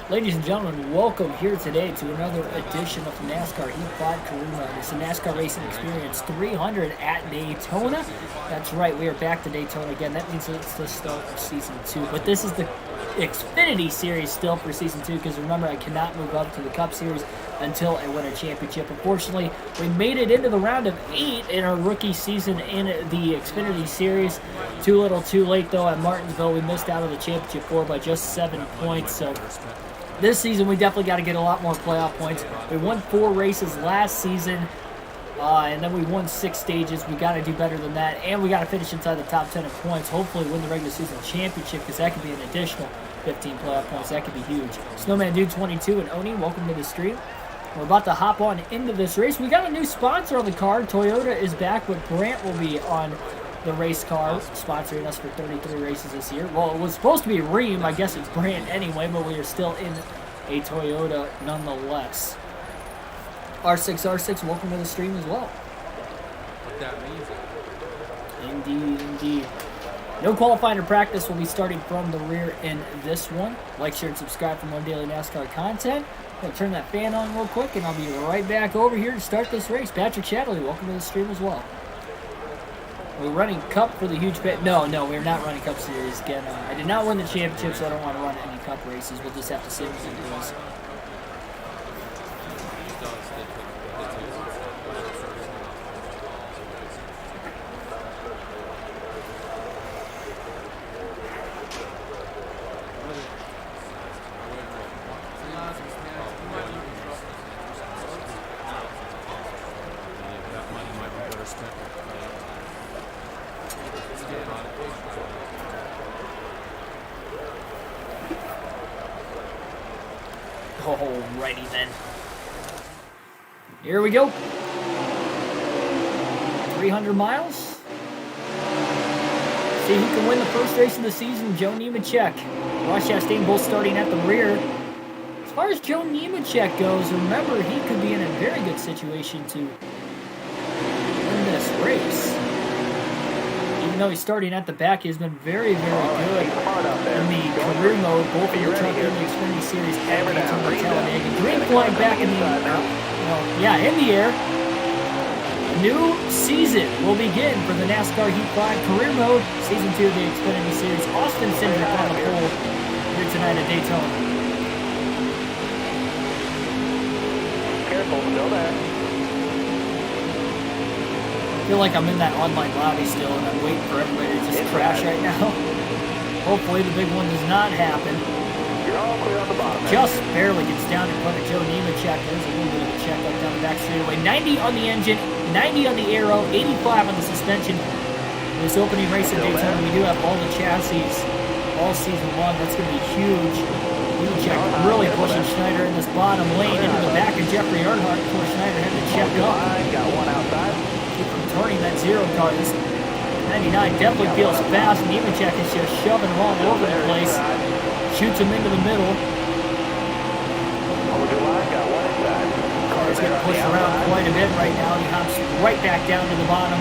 Ladies and gentlemen, welcome here today to another edition of NASCAR Heat 5 Career Mode. It's the NASCAR Racing Experience 300 at Daytona. That's right, we are back to Daytona again. That means it's the start of Season 2. But this is the Xfinity Series still for Season 2, because remember, I cannot move up to the Cup Series until I win a championship. Unfortunately, we made it into the round of 8 in our rookie season in the Xfinity Series. Too little, too late, though. At Martinsville, we missed out on the championship 4 by just 7 points. So this season, we definitely got to get a lot more playoff points. We won 4 races last season, and then we won 6 stages. We got to do better than that, and we got to finish inside the top 10 in points. Hopefully win the regular season championship, because that could be an additional 15 playoff points. That could be huge. Snowman Dude 22 and Oni, welcome to the stream. We're about to hop on into this race. We got a new sponsor on the card. Toyota is back, but Brandt will be on the race car, sponsoring us for 33 races this year. Well, it was supposed to be Ream. I guess it's Brandt anyway, but we are still in a Toyota nonetheless. R6, welcome to the stream as well. What that Indeed, means. indeed. No qualifying or practice. Will be starting from the rear in this one. Like, share, and subscribe for more daily NASCAR content. I'm going to turn that fan on real quick, and I'll be right back over here to start this race. Patrick Shadley, welcome to the stream as well. We're running Cup for the huge pit. No, we're not running Cup Series again. I did not win the championship, so I don't want to run any Cup races. We'll just have to see what it goes. Alrighty then. Here we go. 300 miles. See who can win the first race of the season. Joe Nemechek, Ross Chastain both starting at the rear. As far as Joe Nemechek goes, remember, he could be in a very good situation to win this race. Even though he's starting at the back, he's been very, very good in the career mode, both in the Truck and the Xfinity Series at Daytona Talladega. Green flag back in the air. A new season will begin for the NASCAR Heat 5 career mode, Season 2 of the Xfinity Series. Austin Cindric on the pole here tonight at Daytona. Careful, still there. I feel like I'm in that online lobby still, and I'm waiting for everybody to just crash right now. Hopefully the big one does not happen. You're all clear on the bottom. Just barely gets down in front of Joe Nemechek. There's a little bit of a check up down the back straightaway. 90 on the engine, 90 on the aero, 85 on the suspension. This opening race at Daytona, we do have all the chassis all season long. That's going to be huge. Nemechek really pushing Schneider in this bottom lane into the back of Jeffrey Earnhardt before Schneider had to check up. Got one outside. Turning that zero car. This 99 definitely feels fast. Nemechek is just shoving him all over the place. Shoots him into the middle. Car's getting pushed around quite a bit right now. He hops right back down to the bottom.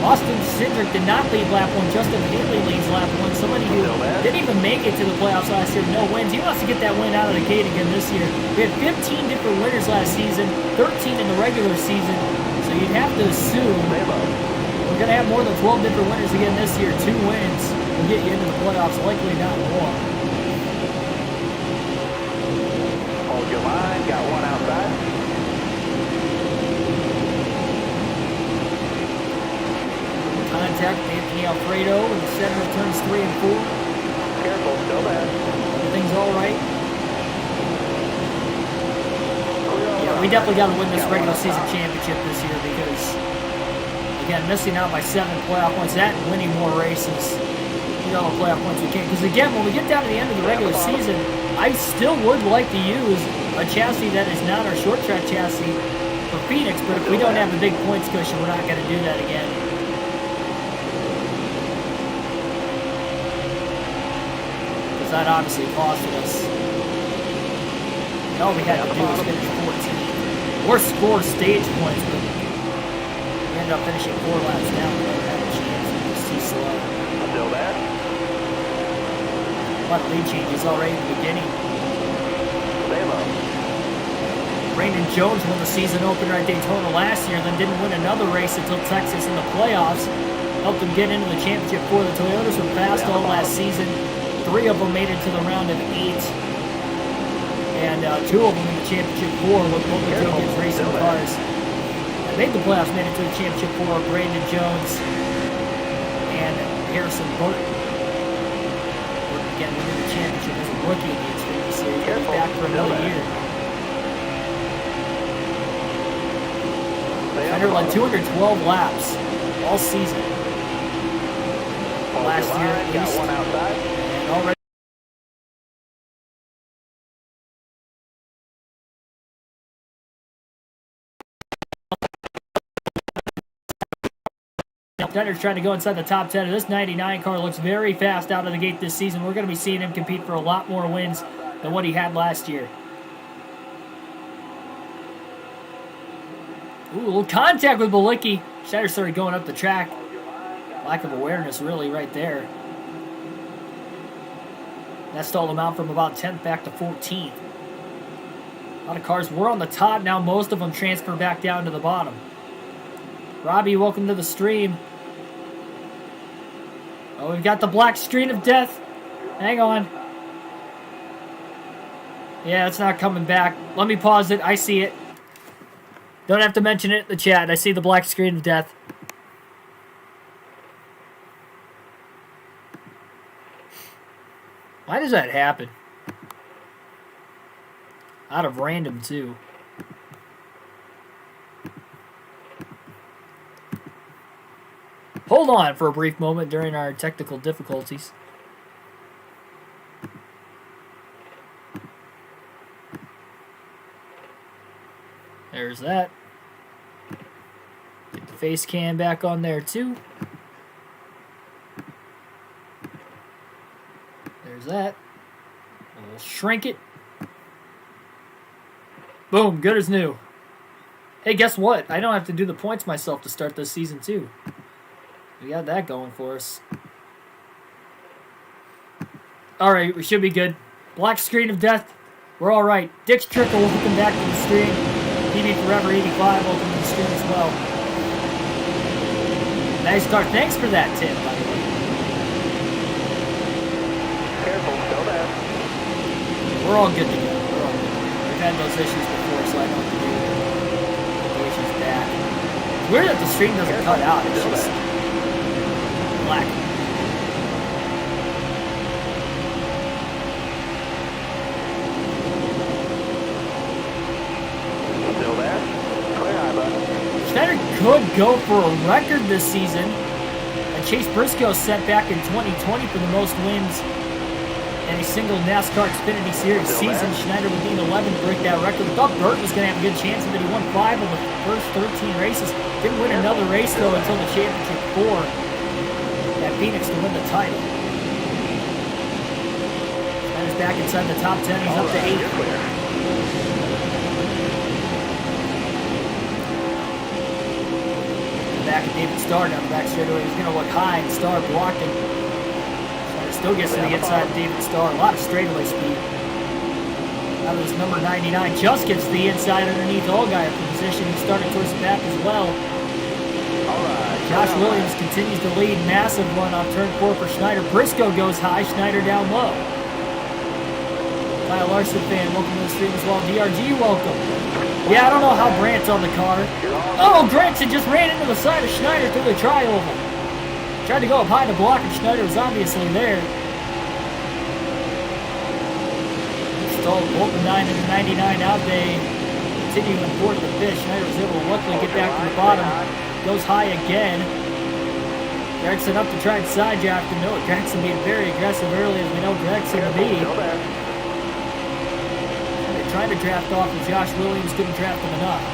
Austin Cindric did not lead lap 1. Justin Haley leads lap 1. Somebody who didn't even make it to the playoffs last year. No wins. He wants to get that win out of the gate again this year. We had 15 different winners last season. 13 in the regular season. So you'd have to assume we're going to have more than 12 different winners again this year. 2 wins will get you into the playoffs, likely not more. Hold your line, got one outside. Contact with Anthony Alfredo in the center of turns 3 and 4. Careful, still there. Everything's all right. We definitely got to win this regular season championship this year, because, again, missing out by 7 playoff points, that and winning more races, you know, playoff points we can't. Because, again, when we get down to the end of the regular season, I still would like to use a chassis that is not our short track chassis for Phoenix, but if we don't have a big points cushion, we're not going to do that again. Because that obviously costed us. All we had to do was finish 14. Or score stage points, but we ended up finishing 4 laps down. We never had a chance. It was too slow. Still there. lot of lead changes already in the beginning. Stay low. Brandon Jones won the season opener at Daytona last year, then didn't win another race until Texas in the playoffs. Helped him get into the championship four. The Toyotas were fast all last season. 3 of them made it to the round of 8. And 2 of them in the championship four with both the Tokyo's racing cars. That made the playoffs, made it to the championship four. Brandon Jones and Harrison Burton. Again, winning the championship as a rookie in the Xfinity Series. He's back for another year. Schneider led 212 laps all season. Last year at least. And already Schneider's trying to go inside the top 10. This 99 car looks very fast out of the gate this season. We're going to be seeing him compete for a lot more wins than what he had last year. Ooh, a little contact with Balicki. Schneider started going up the track. Lack of awareness, really, right there. That stalled him out from about 10th back to 14th. A lot of cars were on the top. Now most of them transfer back down to the bottom. Robbie, welcome to the stream. Oh, we've got the black screen of death. Hang on. Yeah, it's not coming back. Let me pause it. I see it. Don't have to mention it in the chat. I see the black screen of death. Why does that happen? Out of random, too. Hold on for a brief moment during our technical difficulties. There's that. Get the face cam back on there too. There's that. We'll shrink it. Boom, good as new. Hey, guess what? I don't have to do the points myself to start this season too. We got that going for us. Alright, we should be good. Black screen of death. We're alright. Dick's Trickle, welcome back to the stream. PB Forever 85, welcome to the stream as well. Nice start. Thanks for that tip, by the way. Careful, go there. We're all good to go. We're all good. We've had those issues before, so I don't have to do the issues back. It's weird that the stream doesn't cut out. It's just black. Still there? Clear high, bud. Schneider could go for a record this season. And Chase Briscoe set back in 2020 for the most wins in a single NASCAR Xfinity Series season. Schneider would need 11 to break that record. We thought Burton was going to have a good chance of it. He won 5 of the first 13 races. Didn't win another race, though, until the championship 4 at Phoenix to win the title. Schneider's back inside the top 10. He's up to 8th. Back at David Starr down the back straightaway. He's going to look high, and Starr blocked him. Schneider still gets to the inside of David Starr. A lot of straightaway speed. Now this number 99 just gets to the inside underneath Allgaier for position. He's starting towards the back as well. Josh Williams continues to lead. Massive run on turn 4 for Schneider. Briscoe goes high, Schneider down low. Kyle Larson fan, welcome to the stream as well. DRG, welcome. Yeah, I don't know how Grant's on the car. Oh, Granson just ran into the side of Schneider through the tri-oval. Tried to go up high to block, and Schneider was obviously there. Stalled both the 9 and the 99 out. They continue to import the fish. Schneider was able to luckily get back to the bottom. Goes high again. Gregson up to try and side draft him. No, Gregson being very aggressive early, as we know Gregson to be. They're trying to draft off, and Josh Williams couldn't draft him enough.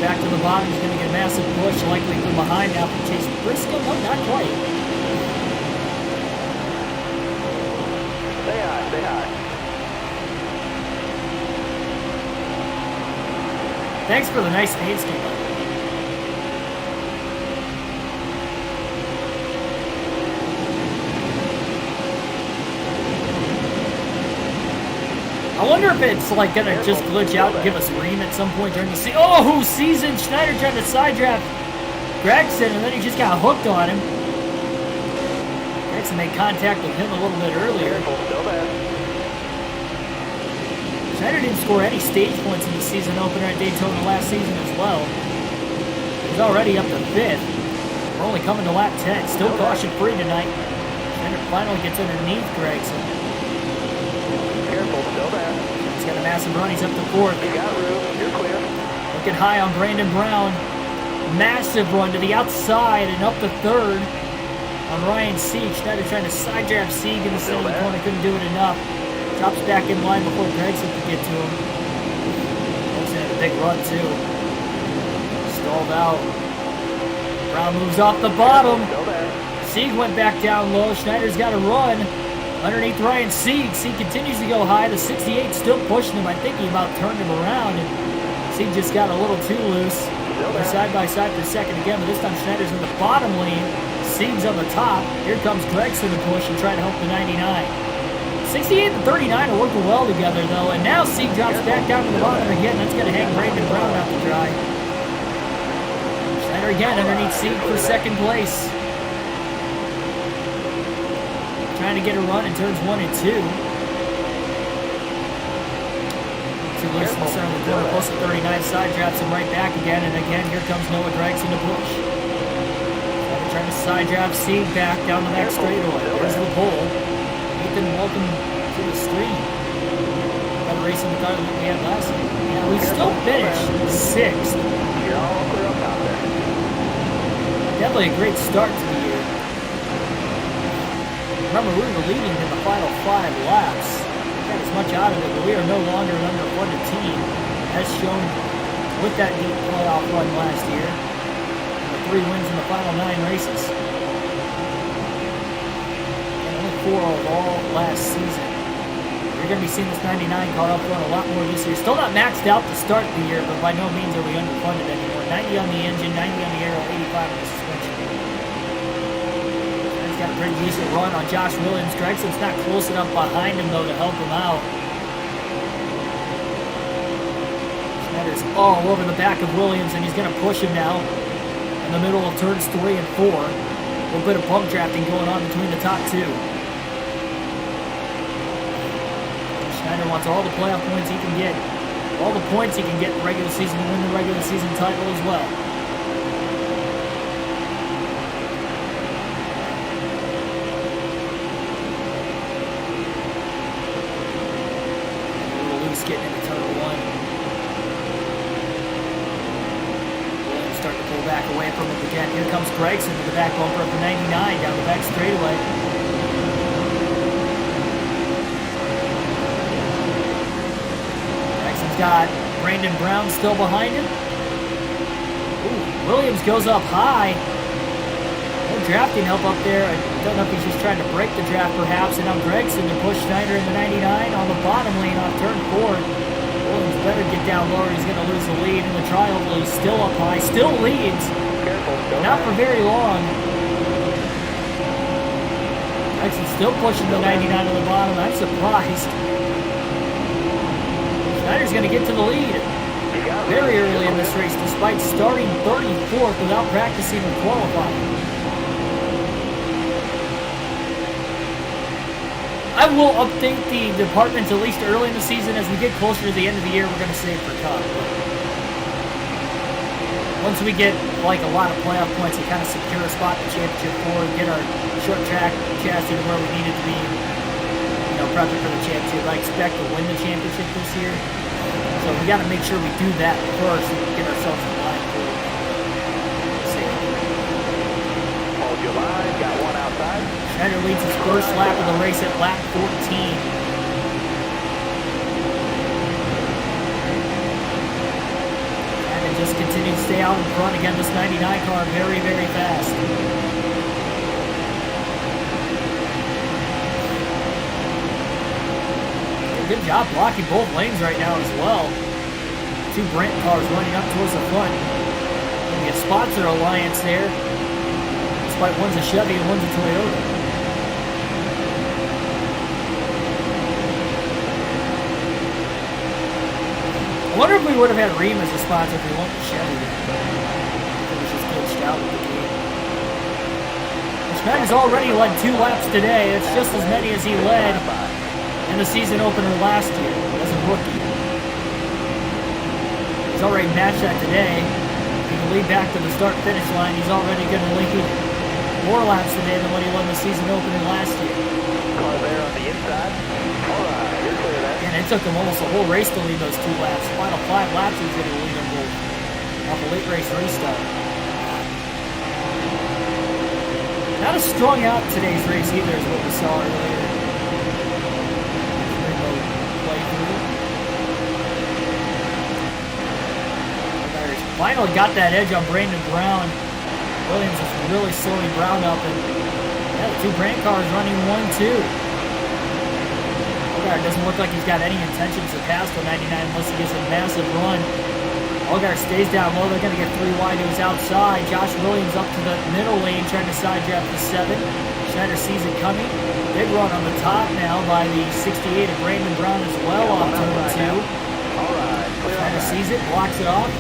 Back to the bottom. He's going to get a massive push, likely from behind now from Chase Briscoe. No, not quite. Stay high, stay high. Thanks for the nice fade scheme. wonder if it's like gonna just glitch out and give us rain at some point during the season. Oh, who season? Schneider tried to side draft Gregson, and then he just got hooked on him. Gregson made contact with him a little bit earlier. Schneider didn't score any stage points in the season opener at Daytona last season as well. He's already up to 5th. We're only coming to lap 10. Still caution free tonight. Schneider finally gets underneath Gregson. Careful, still there. He's got a massive run. He's up to 4th. You got room. You're clear. Looking high on Brandon Brown. Massive run to the outside and up to 3rd on Ryan Sieg. Schneider trying to side draft Sieg in the center of the corner. Couldn't do it enough. Drops back in line before Gregson could get to him. Gregson had a big run too. Stalled out. Brown moves off the bottom. Sieg went back down low. Schneider's got a run underneath Ryan Sieg. Sieg continues to go high. The 68 still pushing him. I think he about turned him around, and Sieg just got a little too loose. They're side by side for a second again, but this time Schneider's in the bottom lane. Sieg's on the top. Here comes Gregson to push and try to help the 99. 68 and 39 are working well together, though, and now Sieg drops back down to the bottom again. That's going to hang Brandon Brown out to dry. Schneider again underneath Sieg for 2nd place. Trying to get a run in turns 1 and 2. Too loose in the center of the corner, close to 39. Side drafts him right back again, and again, here comes Noah Gregson to push. Trying to side draft Sieg back down the back straightaway. There's the pole. Ethan, welcome to the stream. Better racing the car than we had last year. Yeah, we still finished 6th. You're all clear up top there. Definitely a great start to the year. Remember, we were leading in the final 5 laps. We got as much out of it, but we are no longer an underfunded team, as shown with that deep playoff run last year. And the 3 wins in the final 9 races. 4 of all last season. You're going to be seeing this 99 car up front a lot more this year. Still not maxed out to start the year, but by no means are we underfunded anymore. 90 on the engine, 90 on the aero, 85 on the suspension. He's got a pretty decent run on Josh Williams. Gregson's not close enough behind him, though, to help him out. Schneider's all over the back of Williams, and he's going to push him now in the middle of turns 3 and 4. A little bit of pump drafting going on between the top 2. Schneider wants all the playoff points he can get. All the points he can get in the regular season to win the regular season title as well. A little loose getting into turn 1. Williams starting to pull back away from him again. Here comes Gregson to the back bumper of the 99 down the back straightaway. Got Brandon Brown still behind him. Ooh, Williams goes up high. No drafting help up there. I don't know if he's just trying to break the draft perhaps. And now Gregson to push Schneider in the 99 on the bottom lane off turn 4. Williams better get down lower. He's going to lose the lead in the trial. He's still up high. Still leads. Not for very long. Gregson's still pushing the 99 on the bottom. I'm surprised. Schneider's going to get to the lead very early in this race, despite starting 34th without practicing or qualifying. I will update the departments at least early in the season. As we get closer to the end of the year, we're going to save for Cup. Once we get like a lot of playoff points and kind of secure a spot in the championship 4, get our short track chassis to where we need it to be, prepping for the championship. I expect to win the championship this year. So we got to make sure we do that first and get ourselves in line for it. Hold your line, got one outside. Schneider leads his first lap of the race at lap 14. And just continues to stay out in front. Again, this 99 car very, very fast. Good job blocking both lanes right now as well. 2 Brent cars running up towards the front. Maybe a sponsor alliance there. Despite one's a Chevy and one's a Toyota. Wonder if we would have had Ream as a sponsor if we went to Chevy. It was just glitched out with the game. Schneider's already led 2 laps today. It's just as many as he led in the season opener last year as a rookie. He's already matched that today. If he can lead back to the start-finish line, he's already going to lead more laps today than what he led in the season opener last year. Car there on the inside. All right, you're clear there. And it took him almost a whole race to lead those 2 laps. Final 5 laps he's going to lead them both off a late race restart. Not as strung out in today's race either as what we saw earlier. Finally got that edge on Brandon Brown. Williams is really slowing Brown up, and yeah, the 2 Brand cars running 1-2. Allgaier doesn't look like he's got any intentions to pass the 99 unless he gets a massive run. Allgaier stays down low. They're going to get 3 wide to his outside. Josh Williams up to the middle lane trying to side draft the 7. Schneider sees it coming. Big run on the top now by the 68 of Brandon Brown as well off turn 2. Schneider sees it, blocks it off.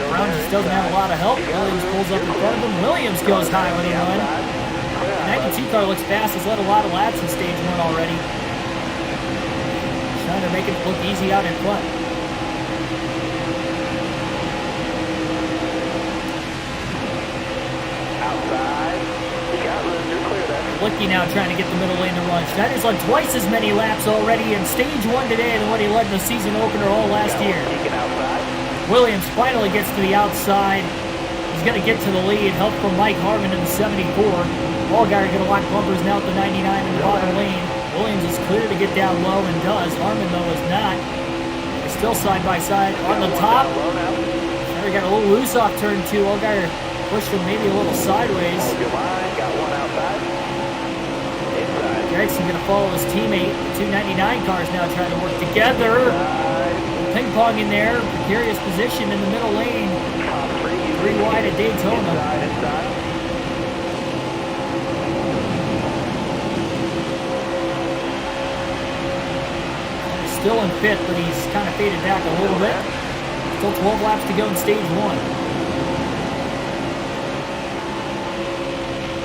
Brown just doesn't have a lot of help. Williams pulls up in front of him. Williams goes high when he won. The 92 car looks fast. He's led a lot of laps in stage 1 already. Schneider making it look easy out in front. Outside. You got room. You're clear there. Licky now trying to get the middle lane to run. Schneider's led twice as many laps already in stage 1 today than what he led in the season opener all last year. Williams finally gets to the outside. He's going to get to the lead. Help from Mike Harmon in the 74. Allgaier going to lock bumpers now at the 99 in the bottom lane. Williams is clear to get down low and does. Harmon, though, is not. They're still side by side on the top. Schneider got a little loose off turn 2. Allgaier pushed him maybe a little sideways. Gregson going to follow his teammate. The 299 cars now trying to work together. Ping pong in there, precarious position in the middle lane. 3 wide at Daytona. He's still in 5th, but he's kind of faded back a little bit. Still 12 laps to go in stage 1.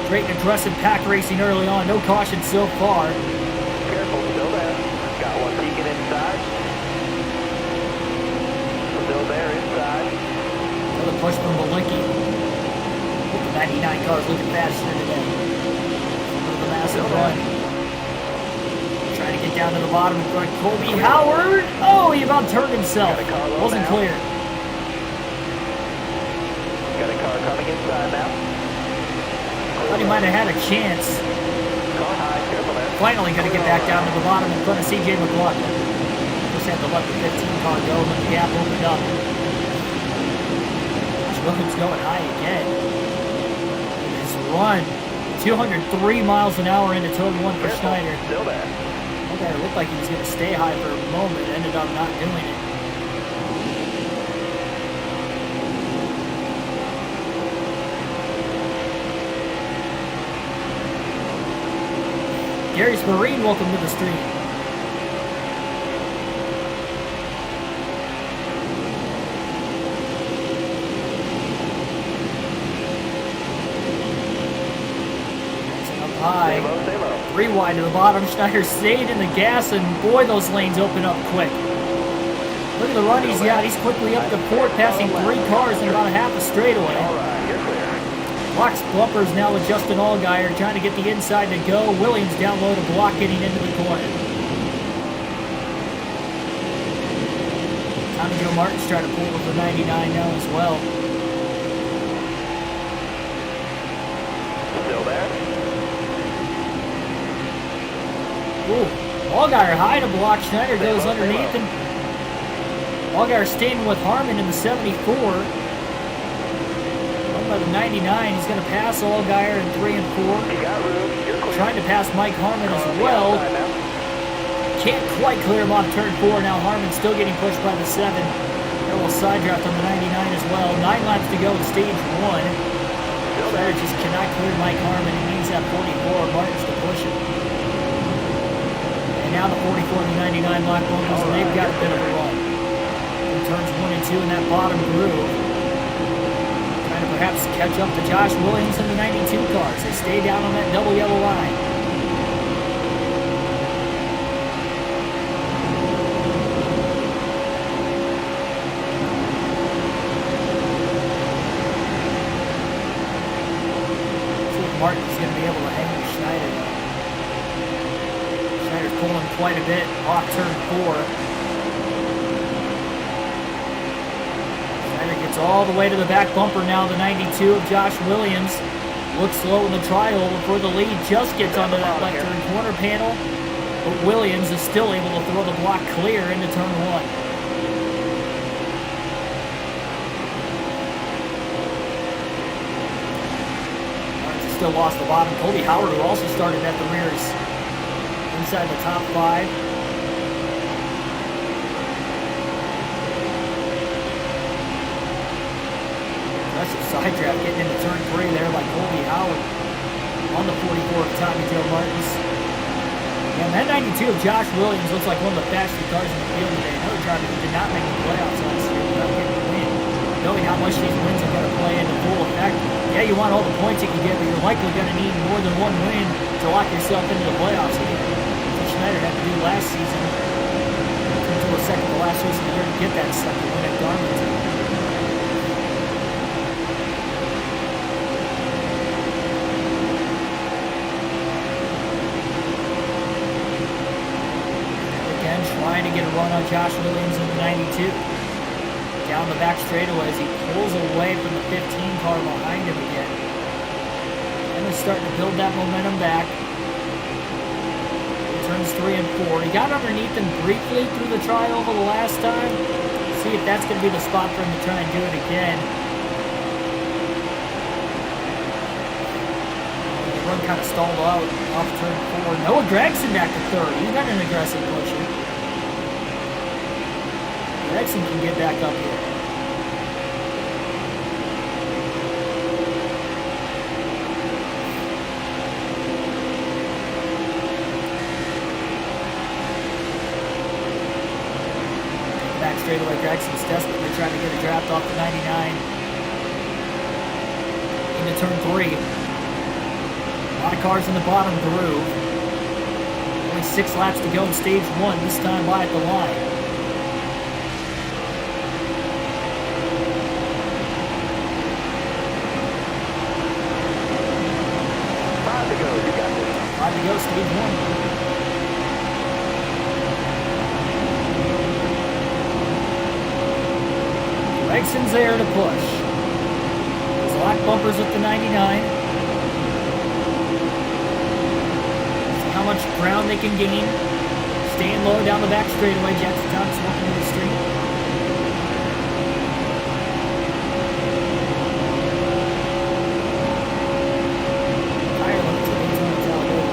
Great and aggressive pack racing early on. No caution so far. Careful, still there. Got one peeking inside. Still there inside. Another push from Malicki. The 99 car's looking faster today. The massive run. Trying to get down to the bottom in front of Colby Howard. Oh, he about turned himself. Wasn't clear. Got a car coming inside now. Thought he might have had a chance. Finally going to get back down to the bottom in front of CJ McLaughlin. Just had to let the 15 car go when the gap opened up. Williams going high again. His run, 203 miles an hour into turn 1 for Schneider. Still there. Okay, it looked like he was going to stay high for a moment. Ended up not doing it. Darius Marine, welcome to the stream. Up high. Stay low. 3 wide to the bottom. Schneider stayed in the gas, and boy, those lanes open up quick. Look at the run he's got. He's quickly up to 4th, passing 3 cars in about a half a straightaway. All right, you're clear. Blocks bumpers now with Justin Allgaier trying to get the inside to go. Williams down low to block getting into the corner. Tommy Joe Martin's trying to pull with the 99 now as well. Still there. Ooh, Allgaier high to block. Schneider goes underneath him. Allgaier staying with Harmon in the 74. By the 99, he's going to pass Allgaier in 3 and 4. Trying to pass Mike Harmon as well. Can't quite clear him off turn 4. Now Harmon's still getting pushed by the 7. Got a little side draft on the 99 as well. 9 laps to go in stage 1. Schneider just cannot clear Mike Harmon. He needs that 44. Martin's to push him. And now the 44 and the 99 lock bumpers, and they've got a bit of a run. turns 1 and 2 in that bottom groove. Trying to perhaps catch up to Josh Williams and the 92 cars. They stay down on that double yellow line. See if Martin's going to be able to hang with Schneider. Schneider's pulling quite a bit off turn 4. Gets all the way to the back bumper now, the 92 of Josh Williams. Looks slow in the trial before the lead just gets onto that left turn corner panel. But Williams is still able to throw the block clear into turn 1. Martin's still lost the bottom. Colby Howard, who also started at the rear, is inside the top 5. Side draft getting into turn 3 there by Colby Howard on the 44 of Tommy Joe Martins. And that 92 of Josh Williams looks like one of the fastest cars in the field today. Another driver who did not make the playoffs last year without getting a win. Knowing how much these wins are going to play into full effect. Yeah, you want all the points you can get, but you're likely going to need more than one win to lock yourself into the playoffs again. That's what Schneider had to do last season. Until the second to last race of the year to get that second win at Darlington. Trying to get a run on Josh Williams in the 92. Down the back straightaway as he pulls away from the 15 car behind him again. And he's starting to build that momentum back. He turns 3 and 4. He got underneath him briefly through the trial the last time. See if that's going to be the spot for him to try and do it again. The run kind of stalled out off turn 4. Noah Gregson back to 3rd. He's got an aggressive pusher. Gregson can get back up here. Back straightaway, Gregson's desperately trying to get a draft off the 99. Into turn 3. A lot of cars in the bottom groove. Only 6 laps to go in stage 1, this time by at the line. To go, stage 1. Gregson's there to push. His lock bumpers with the 99. See how much ground they can gain. Staying low down the back straightaway. Jackson Thomas walking to the street.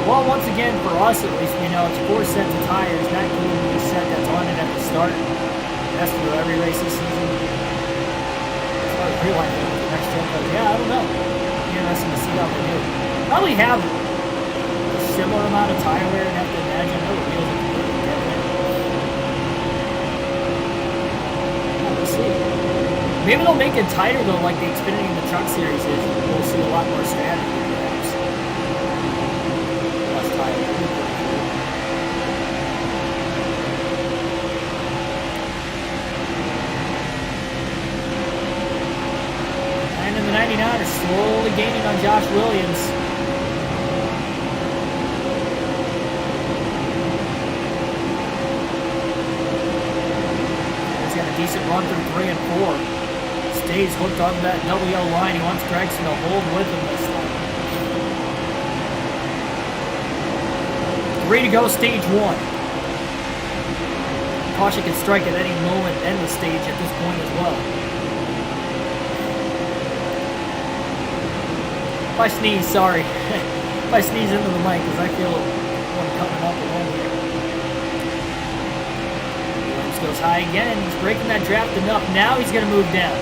Well, once again, for us at least, we know it's 4 sets of tires, not including the set that's on it at the start. It has to do every race this season. As far as realizing the next gen goes, yeah, I don't know. Interesting to see how they do. Probably have a similar amount of tire wear, and have to imagine the wheels are completely different. Yeah, we'll see. Maybe they'll make it tighter though, like the Xfinity and the Truck Series is. We'll see a lot more strategy. And in the 99 are slowly gaining on Josh Williams. He's got a decent run through 3 and 4. Stays hooked on that double yellow line. He wants Gregson to hold with him this time. 3 to go, stage 1. Caution can strike at any moment, end the stage at this point as well. If I sneeze, sorry. If I sneeze into the mic, because I feel one coming up along here. Williams goes high again. He's breaking that draft enough. Now he's going to move down.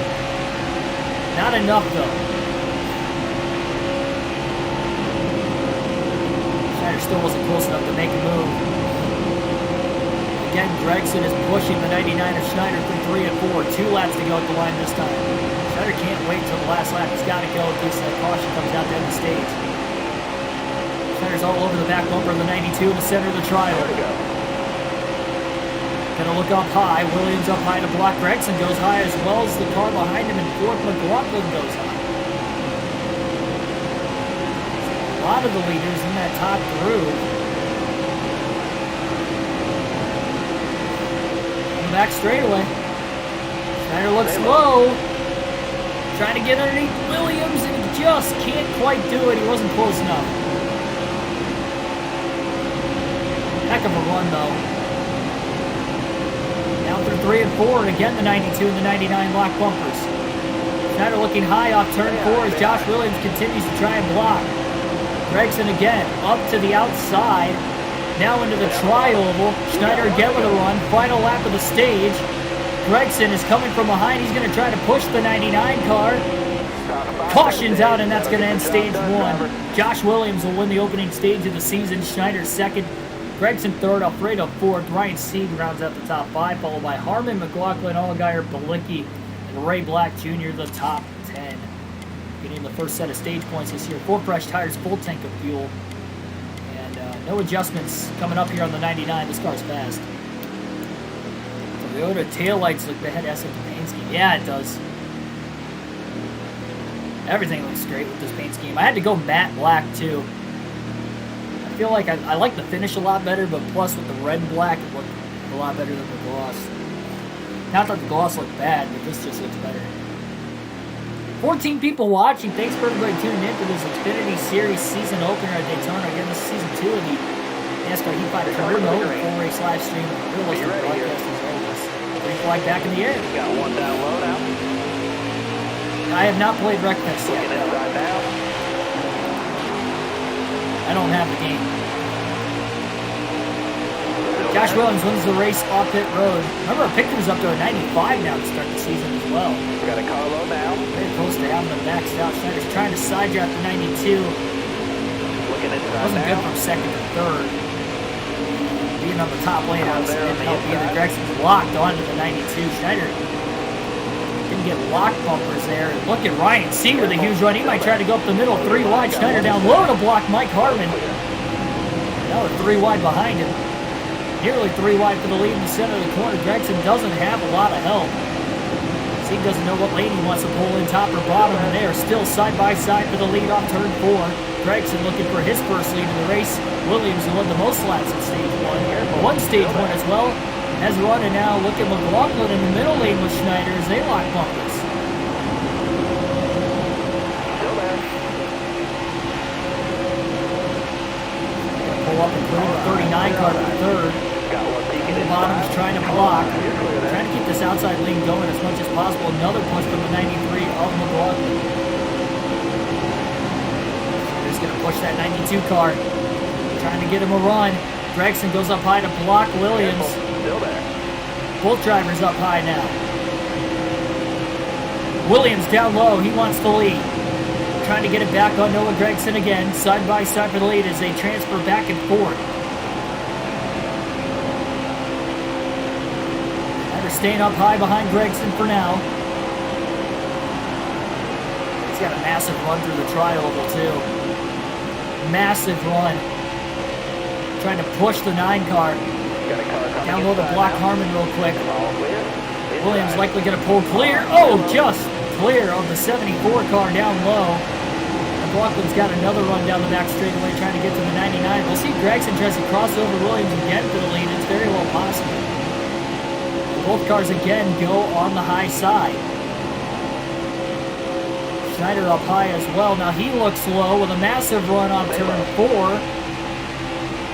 Not enough, though. Still wasn't close enough to make a move. Again, Gregson is pushing the 99 of Schneider through 3 and 4. 2 laps to go at the line this time. Schneider can't wait till the last lap. He's got to go in case that caution comes out to end the stage. Schneider's all over the back bumper of the 92 in the center of the trial. Gonna look up high. Williams up high to block. Gregson goes high as well as the car behind him, and fourth McLaughlin goes high. A lot of the leaders in that top groove. Back straightaway. Schneider looks low. Trying to get underneath Williams, and he just can't quite do it. He wasn't close enough. Heck of a run, though. Down through 3 and 4, and again the 92 and the 99 lock bumpers. Schneider looking high off turn 4 as Josh Williams continues to try and block. Gregson again up to the outside. Now into the tri-oval. Schneider again with a run. Final lap of the stage. Gregson is coming from behind. He's going to try to push the 99 car. Caution's out, and that's going to end stage 1. Josh Williams will win the opening stage of the season. Schneider second. Gregson third. Alfredo fourth. Ryan Sieg rounds out the top 5, followed by Harmon, McLaughlin, Allgaier, Balicki, and Ray Black Jr., the top 10. Getting the first set of stage points this year. 4 fresh tires, full tank of fuel. No adjustments coming up here on the 99. This car's fast. Toyota taillights look bad. That's like the paint scheme. Yeah, it does. Everything looks great with this paint scheme. I had to go matte black, too. I feel like I like the finish a lot better, but plus with the red and black, it looked a lot better than the gloss. Not that the gloss looked bad, but this just looks better. 14 people watching. Thanks for everybody tuning in for this Xfinity Series season opener at Daytona. Again, this is season 2 of the NASCAR Heat 5 career mode, full race live stream, realistic broadcast as always. Green flag back in the air. Got one down low now. I have not played Wreckfest yet. I don't have the game. Josh Williams wins the race off pit road. Remember, our picture was up to a 95 now to start the season as well. We got a car low now. Very close to having them maxed out. Schneider's trying to side draft the 92. Looking inside Wasn't good now. from second to third. Being on the top lane, I was going to help either Gregson's locked onto the 92. Schneider didn't get lock bumpers there. Look at Ryan Sieg with a huge run. He might try to go up the middle. 3 wide. Schneider down low to block Mike Harmon. Now we're 3 wide behind him. Nearly 3 wide for the lead in the center of the corner. Gregson doesn't have a lot of help. Sieg doesn't know what lane he wants to pull in, top or bottom, and they are still side by side for the lead off turn 4. Gregson looking for his first lead in the race. Williams who led the most laps in stage 1 here, but won stage 1 as well. Has run, and now look at McLaughlin in the middle lane with Schneider as they lock bumpers. Still there. Pull up and clear the 39 car to third. Got one peeking The bottom is trying to block. You're clear there. Trying to keep this outside lane going as much as possible. Another push from the 93 of McLaughlin. He's going to push that 92 car. Trying to get him a run. Gregson goes up high to block Williams. Still there. Both drivers up high now. Williams down low. He wants the lead. Trying to get it back on Noah Gregson again. Side by side for the lead as they transfer back and forth. They're staying up high behind Gregson for now. He's got a massive run through the tri-oval too. Massive run. Trying to push the 9 car. Got a car coming Down low to inside block now. Harmon real quick. All clear. Williams Inside. likely going to pull clear. Oh, just clear of the 74 car down low. McLaughlin's got another run down the back straightaway trying to get to the 99. We'll see Gregson tries to cross over Williams again for the lead. It's very well possible. Both cars again go on the high side. Schneider up high as well. Now he looks low with a massive run on turn 4.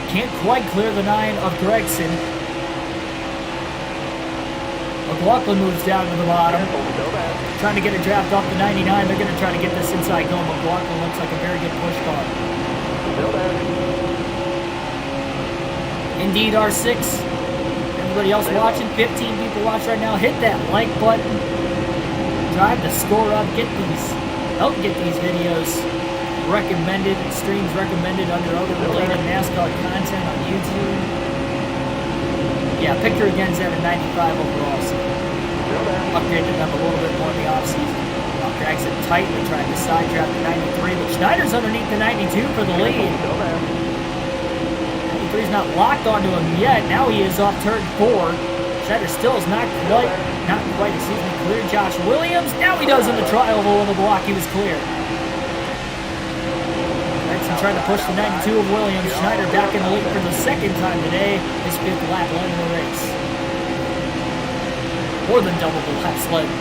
Can't quite clear the 9 of Gregson. McLaughlin moves down to the bottom. Still there. Trying to get a draft off the 99. They're going to try to get this inside going. McLaughlin looks like a very good push car. Still there. Indeed, R6. Everybody else watching, 15 people watch right now. Hit that like button. Drive the score up. Help get these videos recommended and streams recommended under other related NASCAR content on YouTube. Yeah, Picture again's at a 95 overall. So Still there. upgraded them a little bit more in the offseason. Drags it tight. They're trying to side draft the 93, but Schneider's underneath the 92 for the lead. Still there. 93's not locked onto him yet. Now he is off turn 4. Schneider still is not quite, clear. Josh Williams. Now he does in the trial with the block. He was clear. Gregson trying to push the 92 of Williams. Schneider back in the lead for the second time today. His 5th lap led in the race. More than double the laps led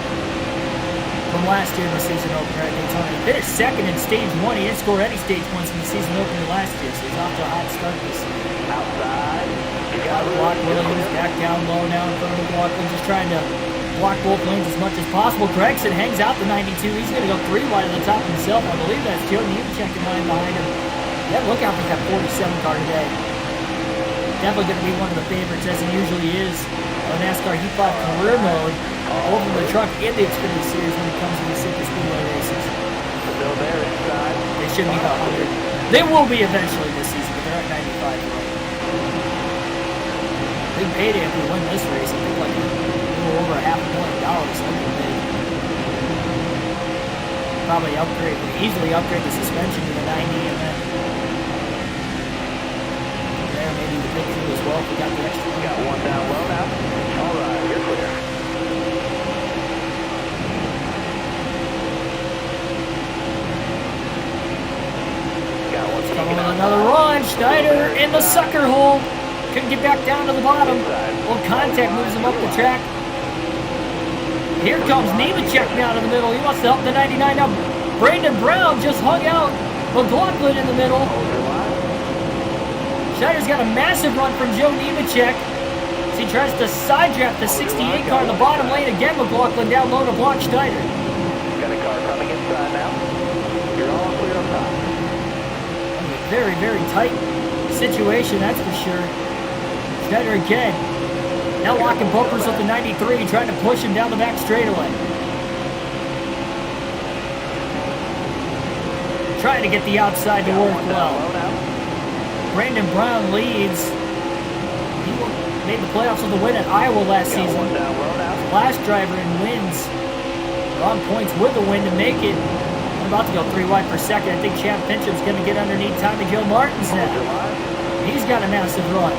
from last year in the season opener at Daytona. He finished second in stage 1. He didn't score any stage points in the season opener last year, so he's off to a hot start this year. Outside. You got Block Williams back down low now in front of McLaughlin, just trying to block both lanes as much as possible. Gregson hangs out the 92. He's going to go 3 wide at the top himself. I believe that's Joe Nemechek in line behind him. Yeah, look out for that 47 car today. Definitely going to be one of the favorites, as he usually is, on NASCAR Heat 5 career mode, over the truck in the Xfinity Series when it comes to the super speedway races. Still there inside. They should be 100. They will be eventually this season, but they're at 95 right. Big payday if we win this race. I think like a little over $500,000. Probably upgrade. We easily upgrade the suspension to the 90 and then there maybe the big two as well if we got the extra. Got one down low now. All right, you're clear. Got one. Coming with another run. Schneider in the sucker hole. Couldn't get back down to the bottom. Little contact moves him up the track. Here comes Nemechek now to the middle. He wants to help the 99 now. Brandon Brown just hung out. McLaughlin in the middle. Schneider's got a massive run from Joe Nemechek as he tries to side draft the 68 car in the bottom lane. Again, McLaughlin down low to block Schneider. Got a car coming inside now. You're all clear on top. Very, very tight situation, that's for sure. Schneider again. Now locking bumpers with the 93, trying to push him down the back straightaway. Trying to get the outside to work well. Brandon Brown leads. He made the playoffs with a win at Iowa last season. Last driver in wins. They're on points with the win to make it. I'm about to go 3 wide per second. I think Chad Pincham's going to get underneath Tommy Joe Martin's now. He's got a massive run.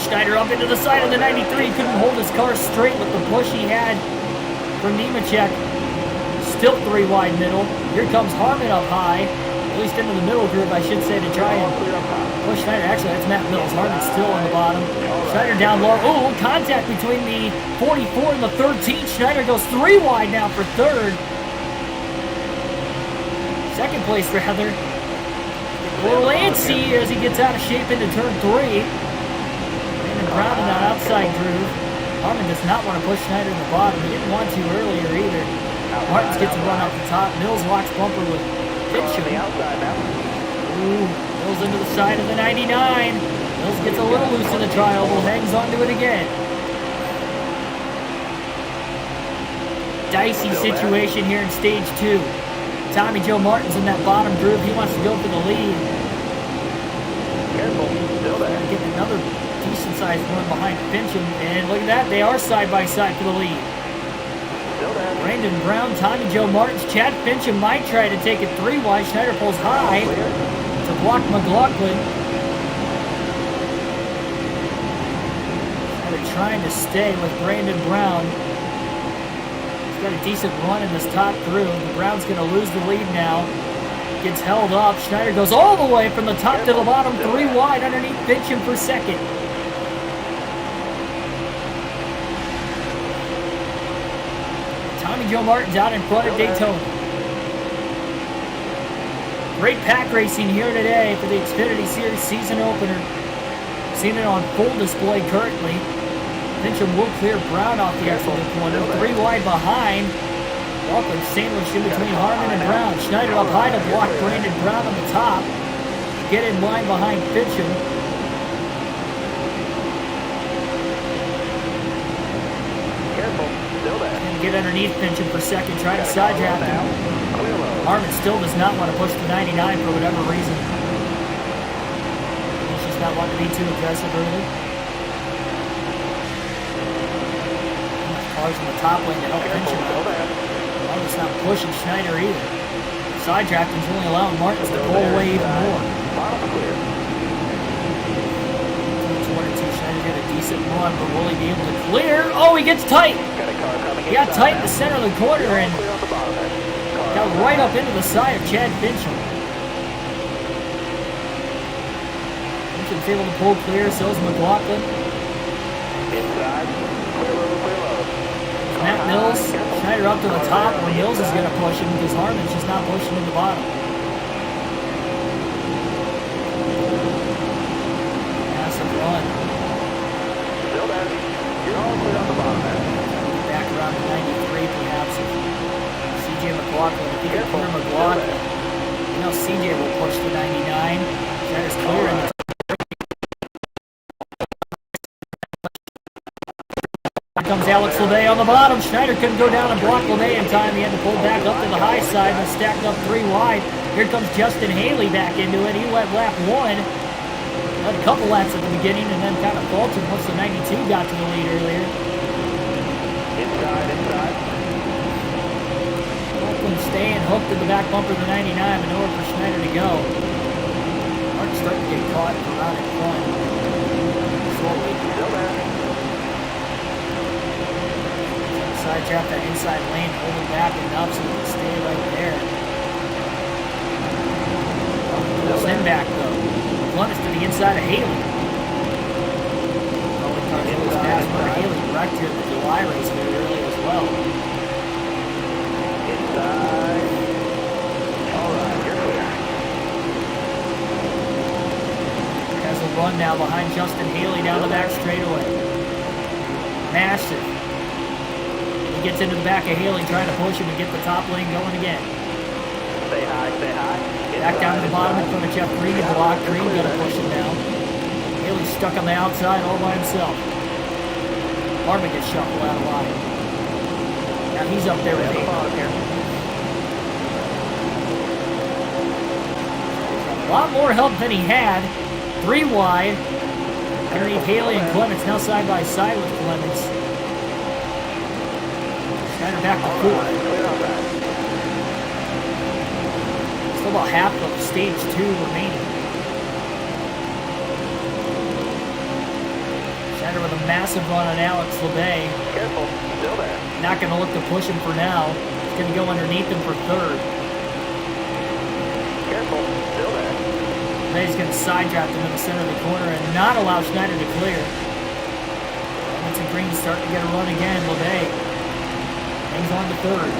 Schneider up into the side of the 93. Couldn't hold his car straight with the push he had from Nemechek. Still 3 wide middle. Here comes Harmon up high. At least into the middle group, I should say, to try and push Schneider. Actually, that's Matt Mills. Harmon's still on the bottom. Schneider down low. Oh, contact between the 44 and the 13. Schneider goes 3 wide now for 3rd. Second place, rather. A little antsy as he gets out of shape into turn 3. Brandon Brown in that outside groove. Harmon does not want to push Schneider in the bottom. He didn't want to earlier either. Martins gets a run off the top. Mills locks bumper with Fincham. Ooh, Mills into the side of the 99. Mills gets a little loose in the trial. Hangs onto it again. Dicey situation here in stage 2. Tommy Joe Martin's in that bottom groove. He wants to go for the lead. Careful, still there. Getting another decent-sized run behind Fincham. And look at that, they are side-by-side for the lead. Still there. Brandon Brown, Tommy Joe Martins, Chad Fincham might try to take it 3 wide. Schneider pulls high to block McLaughlin. Schneider trying to stay with Brandon Brown. Got a decent run in this top groove. Brown's going to lose the lead now. Gets held up. Schneider goes all the way from the top to the bottom, 3 wide underneath Fincham for 2nd. Tommy Joe Martin's out in front of Daytona. Great pack racing here today for the Xfinity Series season opener. Seen it on full display currently. Fincham will clear Brown off the exit corner. 3 wide behind. Walker sandwiched in between Harmon and Brown. Schneider up high to block Brandon Brown on the top. Get in line behind Fincham. Careful, still there. And get underneath Fincham for 2nd. Try to side draft him. Harmon still does not want to push the 99 for whatever reason. He's just not wanting to be too aggressive early. cars in the top lane to help pinch him out. Martin's not pushing Schneider either. Side drafting's only allowing Martins to pull away even more. 22, Schneider got a decent run, but will he be able to clear? Oh, he gets tight! He got tight in the center of the corner and got right up into the side of Chad Fincham. Fincham's able to pull clear, so is McLaughlin. Inside, clear low. Matt Mills, Schneider up to the top where Mills is going to push him because Harmon's just not pushing in the bottom. Massive run. Still there. You're all clear on the bottom there. Back around to 93 perhaps. CJ McLaughlin, if he can clear McLaughlin, you know CJ will push to 99. Schneider's clearing the Here comes Alex LeVay on the bottom. Schneider couldn't go down and block LeVay in time. He had to pull back up to the high side and stacked up 3 wide. Here comes Justin Haley back into it. He led lap 1. Had a couple laps at the beginning and then kind of faltered once the 92 got to the lead earlier. Inside. Oakland staying hooked in the back bumper of the 99, but nowhere for Schneider to go. Martin's starting to get caught around in front. Slowly. Still there. Side trap that inside lane, holding back enough so he can stay right there. Pulls him back though. Clements to the inside of Haley. Probably cars always fast, but Haley wrecked here in the July race very early as well. Inside. Alright, you're clear. Has a run now behind Justin Haley down the back straightaway. Massive. Gets into the back of Haley, trying to push him and get the top lane going again. Stay high. Back down to the bottom in front of Jeff Green. Block Green, gonna push him down. Haley's stuck on the outside all by himself. Harmon gets shuffled out of line. Now he's up there with Haley. A lot more help than he had. 3 wide. Underneath Haley and Clements, now side by side with Clements. Schneider back to 4. Still about half of stage 2 remaining. Schneider with a massive run on Alex LeVay. Careful, still there. Not going to look to push him for now. He's going to go underneath him for 3rd. Careful, still there. LeVay's going to side draft him in the center of the corner and not allow Schneider to clear. Clements and Green starting to get a run again. LeVay hangs on to 3rd.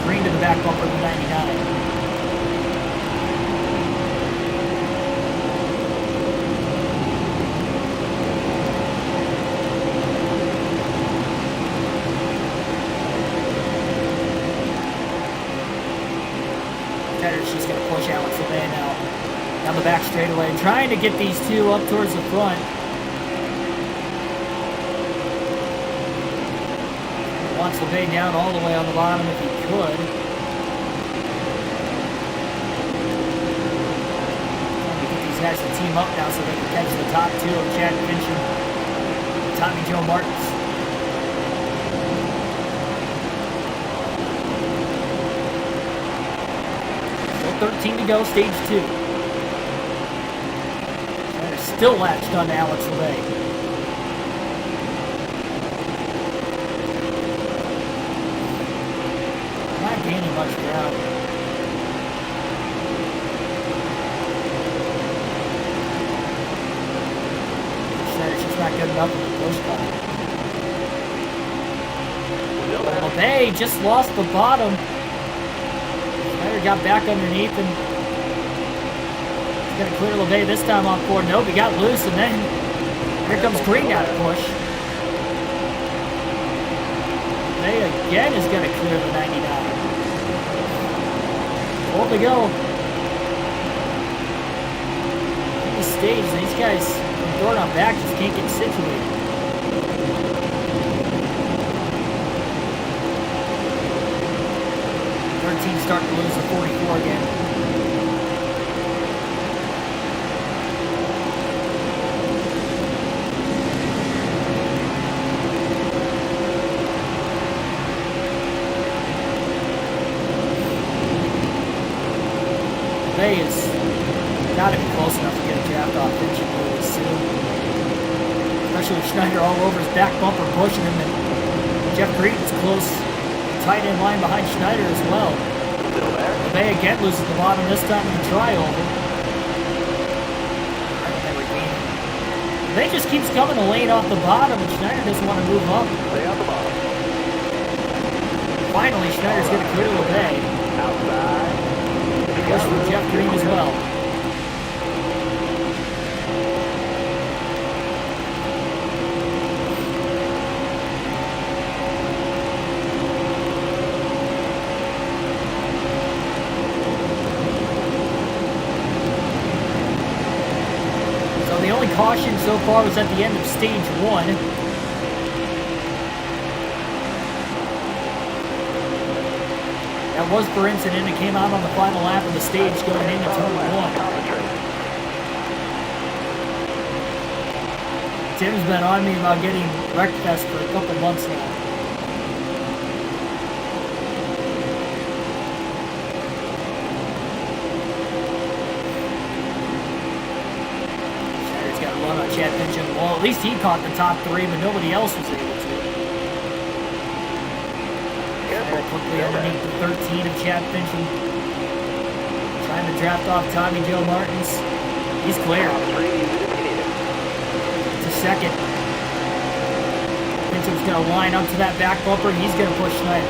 Green to the back bumper of the 99. She's going to push Alex LeVay now down the back straightaway, trying to get these two up towards the front. Wants LeVay down all the way on the bottom if he could. Trying to get these guys to team up now so they can catch the top 2 of Chad Fincham, Tommy Joe Martins. 13 to go, stage 2. Schneider still latched on to Alex LeVay. Not gaining much ground. Schneider's just not good enough with the push button. LeVay just lost the bottom. Got back underneath and he's going to clear LeVay this time off board. Nope, he got loose, and then here comes Green down to push. LeVay again is going to clear the 99. 12 to go. In the stage, these guys from door on back just can't get situated. Starting to lose the 44 again. LeBay is got to be close enough to get a draft off Fincham really soon. Especially with Schneider all over his back bumper pushing him, and Jeff Green is close, tight end line behind Schneider as well. LeBay again loses the bottom, this time in the trioval. LeBay just keeps coming the lane off the bottom, and Schneider doesn't want to move up. Stay on the bottom. Finally, Schneider's going to clear LeBay. Outside. Push for Jeff Green as well. So the only caution so far was at the end of stage 1. That was for incident. It came out on the final lap of the stage going into turn 1. Tim's been on me about getting Wreckfest for a couple months now. Schneider's got a run on Chad Fincham. Well, at least he caught the top 3, but nobody else was able to. Quickly underneath the 13 of Chad Fincham. Trying to draft off Tommy Joe Martins. He's clear. It's a second. Fincham's going to line up to that back bumper, and he's going to push Schneider.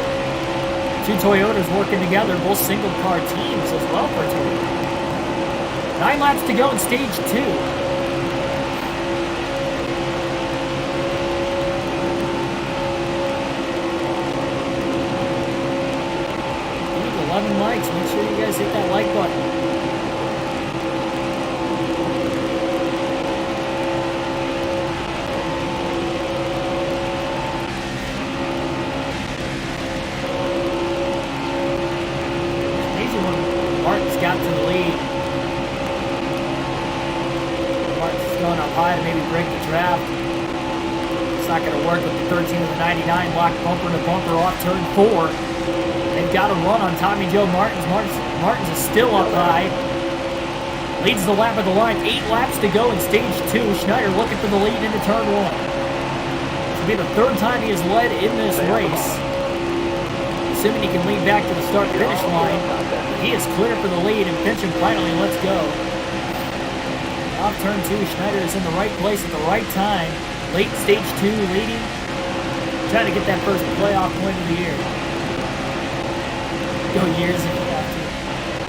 Two Toyotas working together, both single car teams as well for Toyota. 9 laps to go in stage 2. 11 likes. Make sure you guys hit that like button. Amazing when Martin's got to the lead. Martin's going up high to maybe break the draft. It's not going to work with the 13 of the 99 block bumper to bumper off turn 4. They've got a run on Tommy Joe Martins. Martins is still up high. Leads the lap of the line. 8 laps to go in stage 2. Schneider looking for the lead into turn 1. This will be the 3rd time he has led in this race. Assuming he can lead back to the start-finish line. He is clear for the lead, and Fincham finally lets go. Off turn 2, Schneider is in the right place at the right time. Late stage 2 leading. Trying to get that first playoff point of the year. Go years if you have to.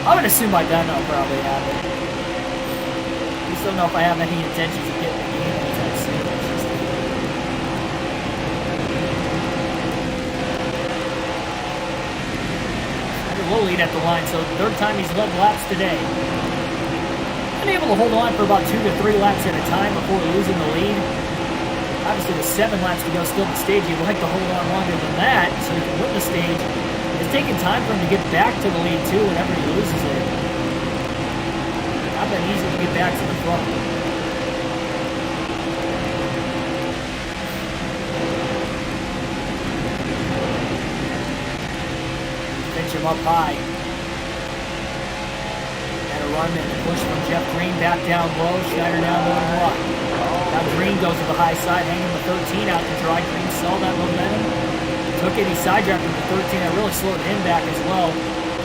I would assume by then I'll probably have it. I just don't know if I have any intentions of getting the game anytime soon. Schneider will lead at the line, so 3rd time he's led laps today. Been able to hold on for about 2 to 3 laps at a time before losing the lead. Obviously with 7 laps to go still in the stage, you'd like to hold on longer than that so you can win the stage. It's taking time for him to get back to the lead, too, whenever he loses it. Not that easy to get back to the front. Fincham up high. And a run and a push from Jeff Green back down low. Schneider down low and wide. Now Green goes to the high side, hanging the 13 out to dry. Green saw that momentum. Took it, he side drafted the 13. That really slowed him back as well.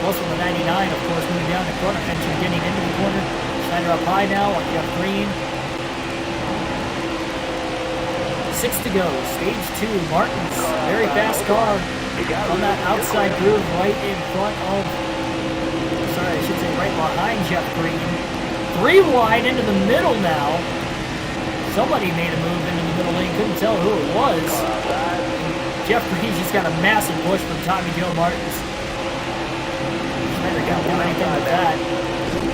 Close from the 99, of course, moving down the corner. Fincham getting into the corner. Schneider up high now on Jeff Green. 6 to go. Stage 2. Martins, very fast car on that outside groove right in front of, sorry, I should say right behind Jeff Green. 3 wide into the middle now. Somebody made a move into the middle lane. Couldn't tell who it was. Jeff Green's just got a massive push from Tommy Joe Martins. Schneider can't do anything with that.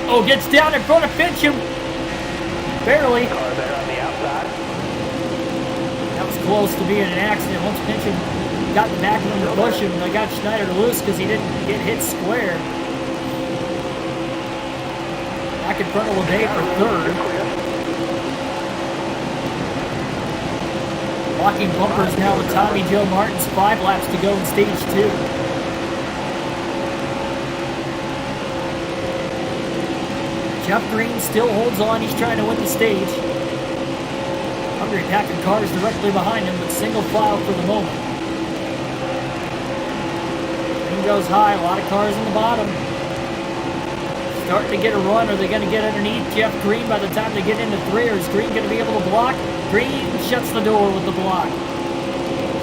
Oh, gets down in front of Fincham. Barely. That was close to being an accident. Once Fincham got the back of him to push him, they got Schneider to loose because he didn't get hit square. Back in front of LeBay for 3rd. Blocking bumpers now with Tommy Joe Martins. 5 laps to go in stage 2. Jeff Green still holds on. He's trying to win the stage. Hungry pack of cars directly behind him, but single file for the moment. Green goes high. A lot of cars in the bottom. Starting to get a run. Are they going to get underneath Jeff Green by the time they get into 3? Or is Green going to be able to block? Green shuts the door with the block.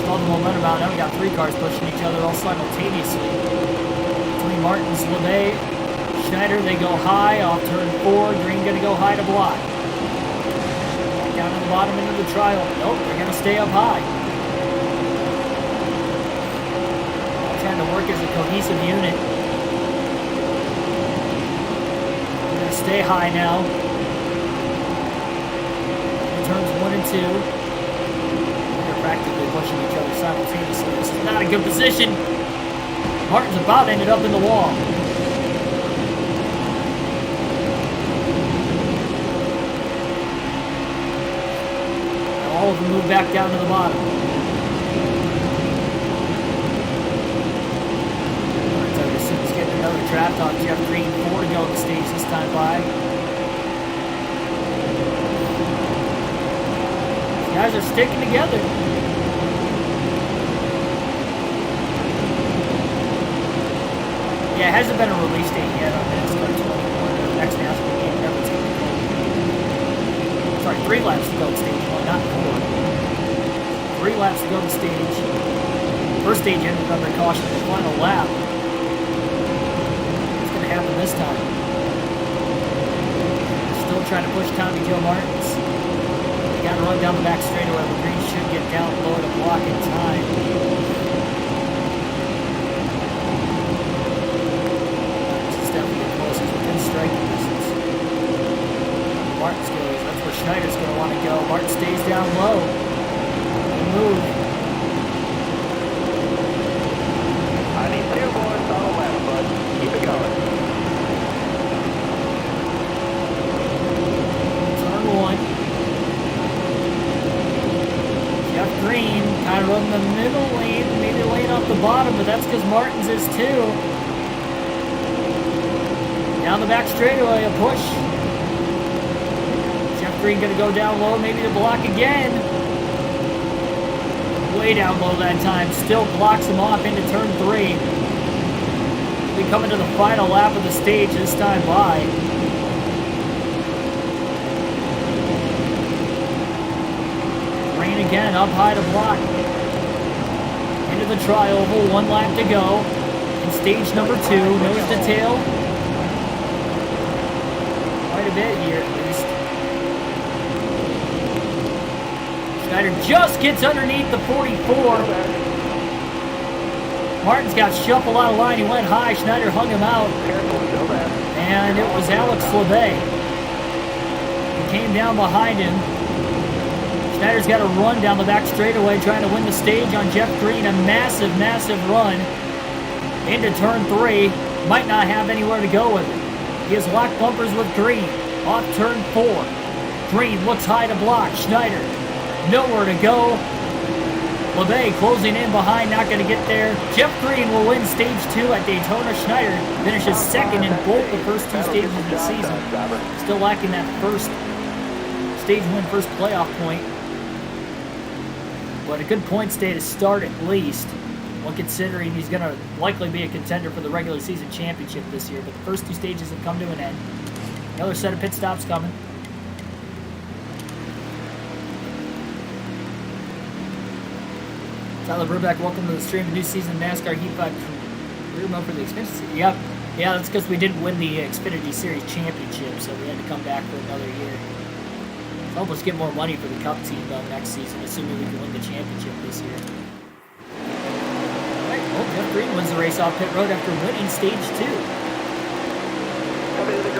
All the momentum out. Now we got 3 cars pushing each other all simultaneously. Between Martins, LeMay, Schneider, they go high off turn 4. Green going to go high to block. Back down to the bottom into the trial. Nope, they're going to stay up high. Trying to work as a cohesive unit. They're going to stay high now. In turns 1 and 2. Practically pushing each other simultaneously. This is not a good position. Martin's about ended up in the wall. Now all of them move back down to the bottom. Martin's getting another draft off Jeff Green. 4 to go on the stage this time by. These guys are sticking together. Yeah, it hasn't been a release date yet on NASCAR 21. The next NASCAR game ever is going to be called. Sorry, 3 laps to go to stage 1, not 4. 3 laps to go to stage. First stage ended under caution in the final lap. What's going to happen this time? Still trying to push Tommy Joe Martins. They got to run down the back straightaway, but Green should get down low to block in time. Striking distance. Martin's goes. That's where Schneider's going to want to go. Martin stays down low. Move. I need 2 boards on the left, bud. Keep it going. Turn 1. Jeff Green kind of running the middle lane, maybe lane off the bottom, but that's because Martin's is too. Down the back straightaway, a push. Jeff Green going to go down low, maybe to block again. Way down low that time. Still blocks him off into turn 3. We coming to the final lap of the stage this time by. Green again, up high to block. Into the tri-oval, 1 lap to go. In stage number 2, nose to tail. Quite a bit here, at least. Schneider just gets underneath the 44. Martin's got shuffled out of line. He went high. Schneider hung him out. And it was Alex LeBay. He came down behind him. Schneider's got a run down the back straightaway trying to win the stage on Jeff Green. A massive, massive run into turn 3. Might not have anywhere to go with it. He has locked bumpers with Green. Off turn 4. Green looks high to block. Schneider, nowhere to go. LeBay closing in behind, not going to get there. Jeff Green will win stage 2 at Daytona. Schneider finishes second in both the first 2 stages of the season. Still lacking that first stage win, first playoff point. But a good points day to start at least. Well, considering he's going to likely be a contender for the regular season championship this year. But the first 2 stages have come to an end. Another set of pit stops coming. Tyler Burback, welcome to the stream. New season of NASCAR Heat 5 career mode for the Xfinity Series. Yep. Yeah, that's because we didn't win the Xfinity Series championship, so we had to come back for another year. Help us get more money for the Cup team next season, assuming we can win the championship this year. Well, Jeff Green wins the race off pit road after winning stage 2.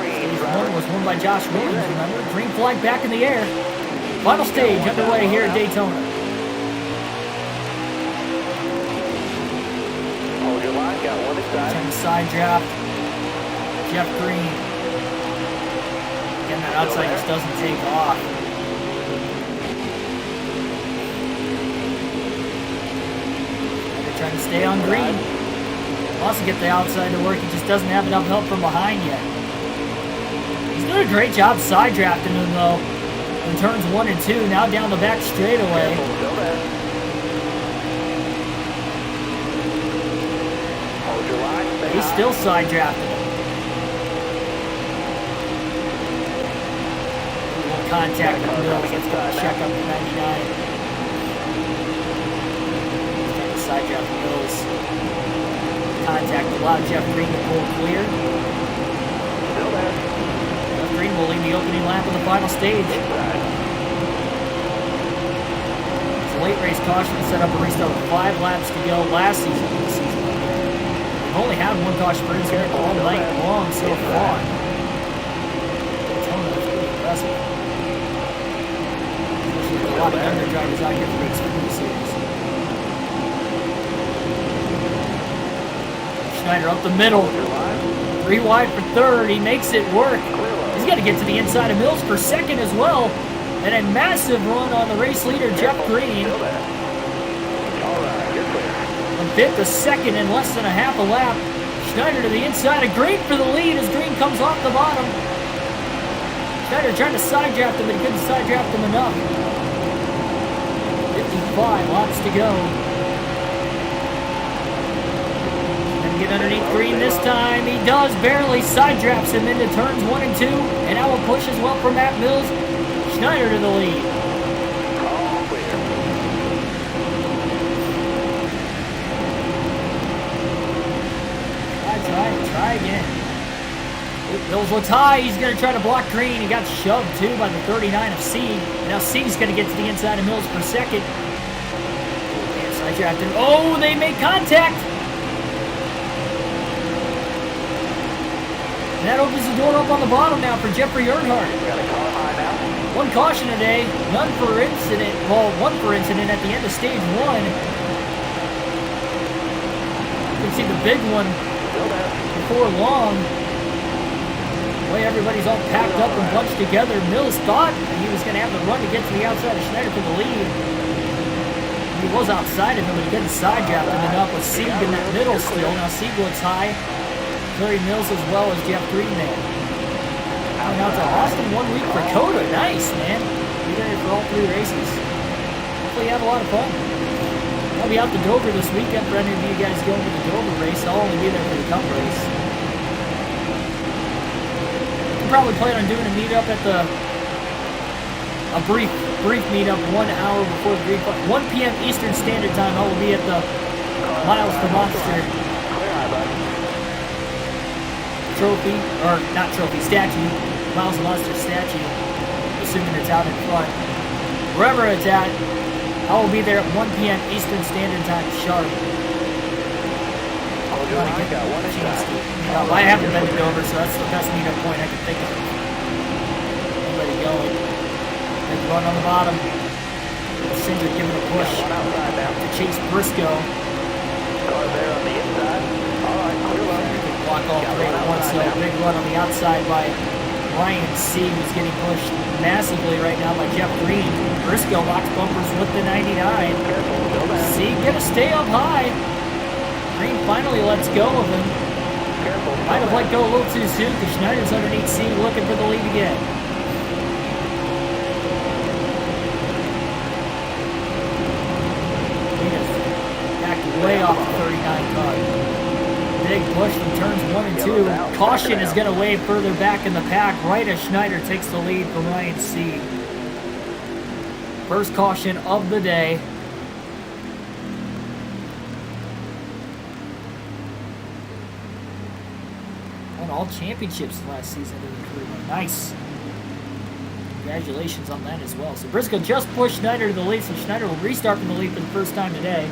Stage 1 was won by Josh Williams, remember? Green flag back in the air. Final stage underway here at Daytona. Hold your line, got one inside. Trying to side draft. Jeff Green. Again, that outside just doesn't take off. Trying to stay on Green. Wants to get the outside to work. He just doesn't have enough help from behind yet. He's Did a great job side drafting him though. In turns 1 and 2, now down the back straightaway. Still there. Hold your line. Stay He's high. still side drafting him. Contact with Mills. Let's go check up the 99. Trying to side draft Mills. Contact allowed Jeff Green to pull clear. Still there. Jeff Green will lead the opening lap of the final stage. Inside. It's a late race caution to set up a restart with 5 laps to go last season. We've only had one caution for incident all night long so far. Daytona, that's pretty impressive. A lot of younger drivers out here for the Xfinity Series. Schneider up the middle. 3 wide for third. He makes it work. He's got to get to the inside of Mills for second as well. And a massive run on the race leader, Jeff Green. Still there. All right, you're clear. A bit to second in less than a half a lap. Schneider to the inside of Green for the lead as Green comes off the bottom. Schneider trying to side draft him, but he couldn't side draft him enough. 55 laps to go. Gonna get underneath Green this time. He does, barely side drafts him into turns 1 and 2. And that will push as well for Matt Mills. Schneider to the lead. All clear. Try again. Mills looks high. He's going to try to block Green. He got shoved too by the 39 of Sieg. Now Sieg's going to get to the inside of Mills for second. And side draft him. Oh, they make contact. And that opens the door up on the bottom now for Jeffrey Earnhardt. Got a car high now. 1 caution today, none for incident. Well, 1 for incident at the end of stage 1. You can see the big one Still there. before long. The way everybody's all packed up and bunched together. Mills thought he was going to have the run to get to the outside of Schneider for the lead. He was outside of him, but he couldn't side draft him enough with Sieg in that middle still. Now Sieg looks high. Larry Mills as well as Jeff Green there. Going out to Austin 1 week for Coda. Nice, man. Be there for all 3 races. Hopefully you have a lot of fun. I'll be out to Dover this weekend for any of you guys going to the Dover race. I'll only be there for the Cup race. I'm probably planning on doing a meetup at a brief meetup 1 hour before the Greek 1 p.m. Eastern Standard Time. I will be at the Miles to Monster trophy, or not trophy, statue. Miles to Monster statue. Assuming it's out in front. Wherever it's at, I will be there at 1 p.m. Eastern Standard Time sharp. Hold your line. Got one inside. I haven't been to Dover, so that's the best meetup point I can think of. Anybody going? Big run on the bottom. Cindric giving a push One outside now. to chase Briscoe. Car there on the inside. All right, clear line. Block all 3 at once, so big run on the outside by Ryan Sieg, who's getting pushed massively right now by Jeff Green. Briscoe locks bumpers with the 99. Careful, still there. Sieg gonna stay up high. Green finally lets go of him. Careful, still Might have there. let go a little too soon because Schneider's underneath Sieg looking for the lead again. He is backed way off the 39 car. Big push from turns 1 and 2. Caution is going to wave further back in the pack right as Schneider takes the lead from Ryan Sieg. First caution of the day. Won all championships last season in the career. Nice. Congratulations on that as well. So Briscoe just pushed Schneider to the lead, so Schneider will restart from the lead for the first time today.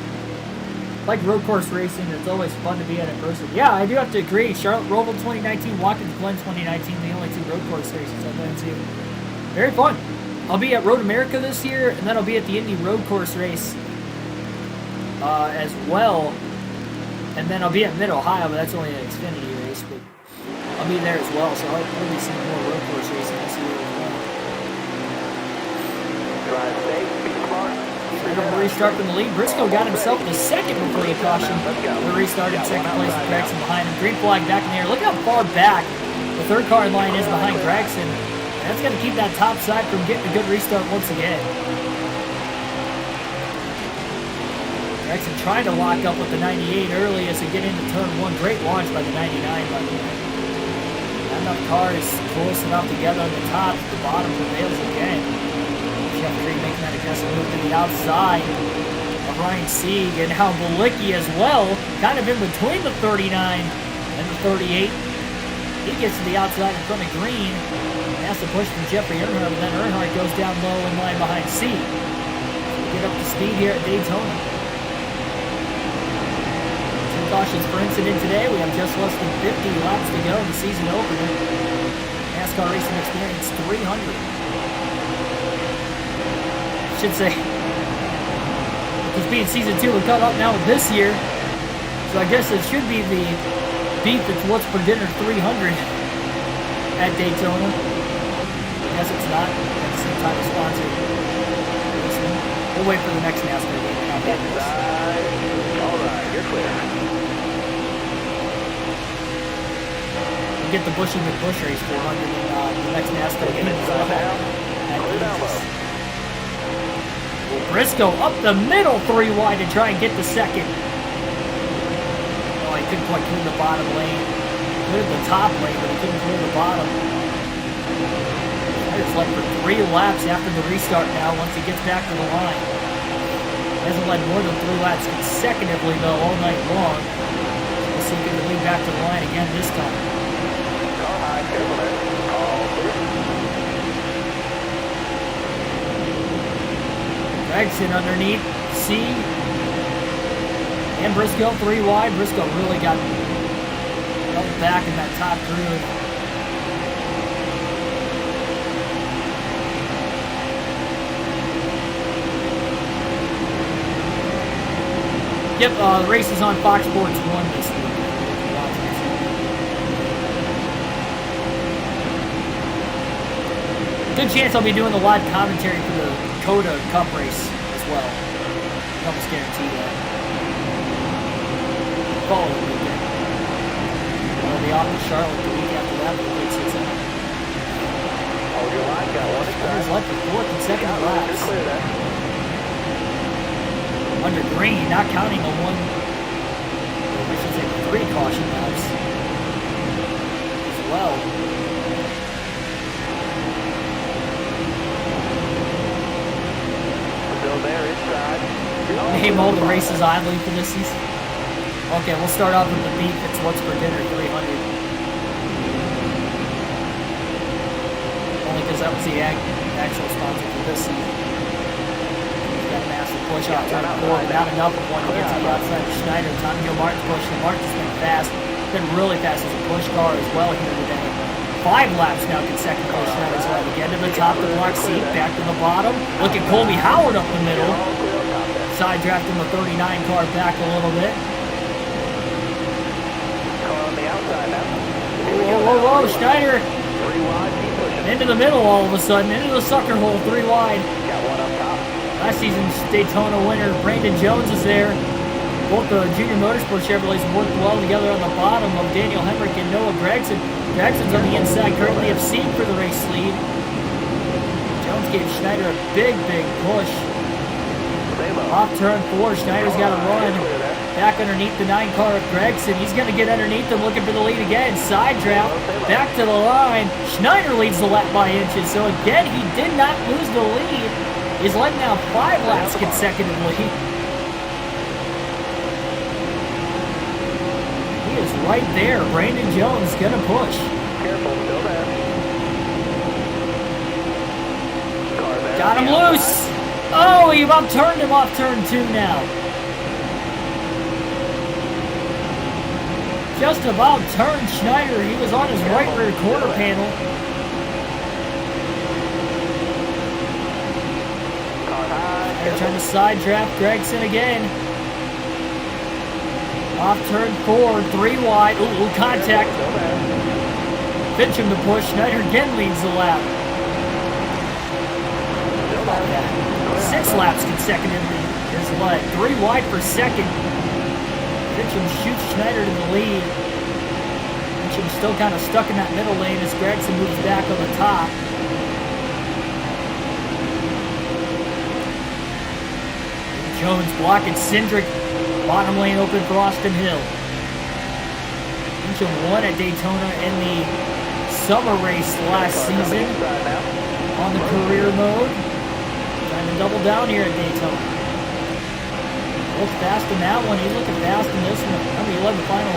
Like road course racing, it's always fun to be at in person. Yeah, I do have to agree. Charlotte Roval 2019, Watkins Glen 2019, the only 2 road course races I've been to. Very fun. I'll be at Road America this year, and then I'll be at the Indy road course race as well. And then I'll be at Mid-Ohio, but that's only an Xfinity race. But I'll be there as well, so I'll be seeing more road course racing this year as well. Drive safe, be smart. We'll restart from the lead. Briscoe got himself in the second before the caution. We're restarting second place with Gregson behind him. Green flag back in the air. Look how far back The third car in line is behind Gregson. That's going to keep that top side from getting a good restart once again. Gregson trying to lock up with the 98 early as they get into turn 1. Great launch by the 99, by the way. Not enough cars close enough together on the top. The bottom prevails again. Jeff Green making that aggressive move to the outside of Ryan Sieg, and now Balicki as well, kind of in between the 39 and the 38. He gets to the outside in front of Green. Has to push from Jeffrey Earnhardt, but then Earnhardt goes down low in line behind Sieg. Get up to speed here at Daytona. Two cautions per incident today. We have just less than 50 laps to go in the season opener. NASCAR Racing Experience 300. I should say, because being season 2, we're caught up now with this year. So I guess it should be the Beef It's What's for Dinner 300 at Daytona. I guess it's not. At the same time, a sponsor. We'll wait for the next NASCAR game. All right, you're clear. We'll get the Bushy McBush race 400 in the next NASCAR game as well. Briscoe up the middle 3 wide to try and get the second. Oh, he couldn't quite clear the bottom lane. Cleared the top lane, but he couldn't clear the bottom. It's led for 3 laps after the restart now once he gets back to the line. He hasn't led more than 3 laps consecutively, though, all night long. We'll see if he can lead back to the line again this time. Call high, careful there. All clear. Gregson underneath, Sieg, and Briscoe 3 wide. Briscoe really got held back in that top groove. Yep, the race is on Fox Sports 1 this week. Good chance I'll be doing the live commentary for the Coda Cup race as well. I almost guarantee that. Following weekend. I'll be off to Charlotte the week after that, but we'll see some. Hold your line, got one inside. He's led for 4 consecutive laps. You're clear there. Under green, not counting a 1, I should say 3 caution laps as well. Still there inside. Name all the races idly for this season. Okay, we'll start off with the Beef It's What's for Dinner 300. Only because that was the actual sponsor for this season. Push off turn 4, not enough of one to get to the outside of Schneider. Tommy Gilmartin pushing. Martin's been fast. Been really fast as a push car as well here today. 5 laps now consecutively. Schneider's right again to the top of the block seat, back to the bottom. Look at Colby Howard up the middle. Side drafting the 39 car back a little bit. Car on the outside now. Whoa, Schneider. 3 wide, keep pushing. Into the middle all of a sudden. Into the sucker hole, 3 wide. Got one up top. Last season's Daytona winner, Brandon Jones, is there. Both the Junior Motorsports Chevrolets worked well together on the bottom of Daniel Hemrick and Noah Gregson. Gregson's on the inside, currently of Sieg for the race lead. Jones gave Schneider a big push. Off turn 4, Schneider's got to run. Back underneath the 9 car of Gregson. He's going to get underneath him, looking for the lead again. Side draft, back to the line. Schneider leads the lap by inches. So again, he did not lose the lead. He's led now 5 laps consecutively. He is right there. Brandon Jones gonna push. Careful, still there. Car there. Got him loose. Oh, he about turned him off turn 2 now. Just about turned Schneider. He was on his right rear quarter panel. They're trying to side draft Gregson again. Off turn 4, 3 wide. Ooh, contact. Fincham to push. Schneider again leads the lap. 6 laps consecutively is led. 3 wide for second. Fincham shoots Schneider to the lead. Fincham still kind of stuck in that middle lane as Gregson moves back on the top. Jones blocking Cindric. Bottom lane open for Austin Hill. Fincham won at Daytona in the summer race last season on the career mode. Trying to double down here at Daytona. Looks fast in that one. He's looking fast in this one. Remember, he led the final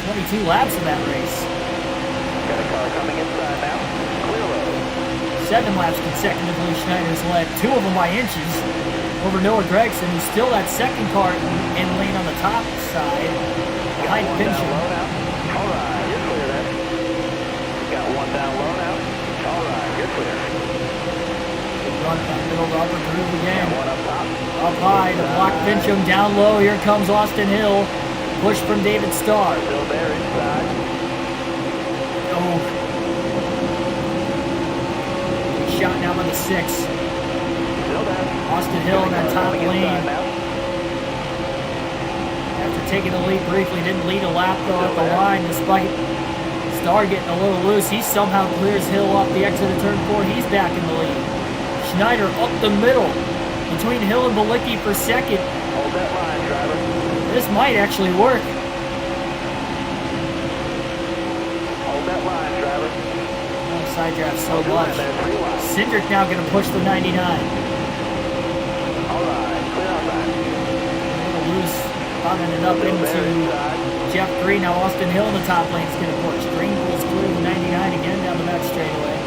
22 laps of that race. Got a car coming inside now. Clear road. 7 laps consecutively, Schneider's led. 2 of them by inches over Noah Gregson, who's still that second car in lane on the top side behind Fincham. All right, you're clear there. Got one down low now. All right, you're clear. Run that middle of the upper groove again. One up top. Up high to block Fincham. Down low, here comes Austin Hill. Push from David Starr. Still there inside. Oh. Shot now by the 6. Still there. Austin Hill in that top lane. After taking the lead briefly, didn't lead a lap though at the line despite Starr getting a little loose. He somehow clears Hill off the exit of turn 4. He's back in the lead. Schneider up the middle between Hill and Balicki for second. Hold that line, driver. This might actually work. Hold that line, driver. Oh, side draft so much. Cindric now going to push the 99. All right, clear outside. A little loose, bombing it up into Jeff Green. Now Austin Hill in the top lane is going to push. Green pulls clear the 99 again down the back straightaway.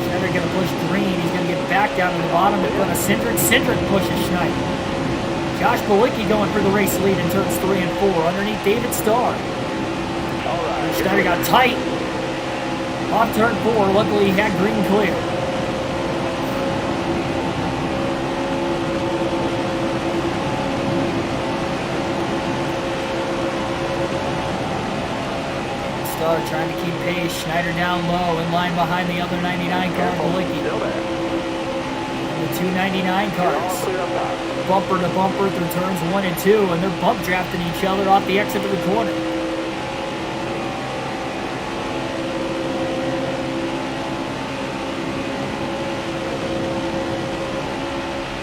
Schneider going to push Green. He's going to get back down to the bottom in front of Cindric. Cindric pushes Schneider. Josh Balicki going for the race lead in turns 3 and 4 underneath David Starr. All right. Schneider got tight off turn 4. Luckily, he had Green clear. Starr trying to keep pace. Schneider down low in line behind the other 99 car, Balicki. Still there. And the 299 All cars. clear up top. Bumper to bumper through turns 1 and 2, and they're bump drafting each other off the exit of the corner.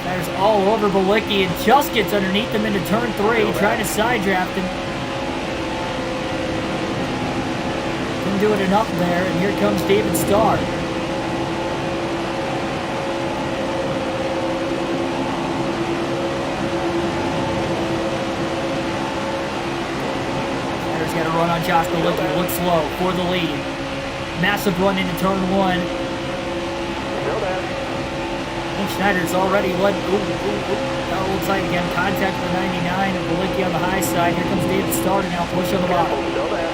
There's all over Balicki and just gets underneath him into turn 3, trying to side draft him. Couldn't do it enough there, and here comes David Starr. Got a run on Josh Balicki, looks low for the lead. Massive run into turn 1. Still there. I think Schneider's already led. Got a little tight again. Contact for 99 and Balicki on the high side. Here comes David Starr to now push on the bottom. Still there.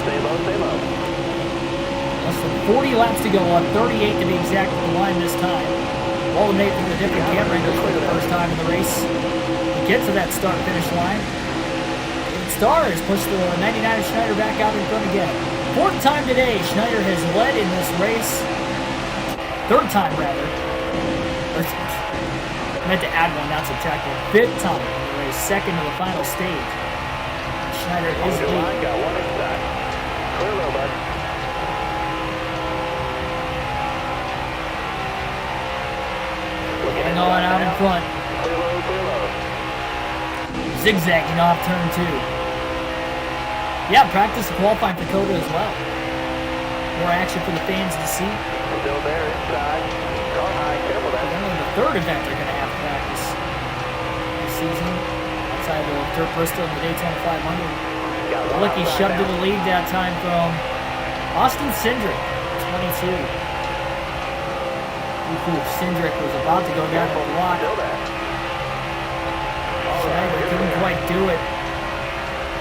Stay low, stay low. Less than 40 laps to go on 38 to be exact at the line this time. Alternate from the different camera angles for the first time in the race. To get to that start-finish line. David Starr has pushed the 99 of Schneider back out in front again. 4th time today, Schneider has led in this race. 3rd time, rather. I meant to add one, not subtracted. 5th time in the race, 2nd to the final stage. Schneider is leading. Got one inside. Clear low, bud. Getting on out in front. Clear low, clear low. Zigzagging off turn 2. Yeah, practice qualifying for Coda as well. More action for the fans to see. Still there inside. Car high, careful that. Only the 3rd event they're going to have practice this season. Outside of Dirt Bristol and the Daytona 500. Balicki shoved to the lead that time from Austin Cindric, 22. Cindric was about to go down the block. Schneider couldn't quite do it.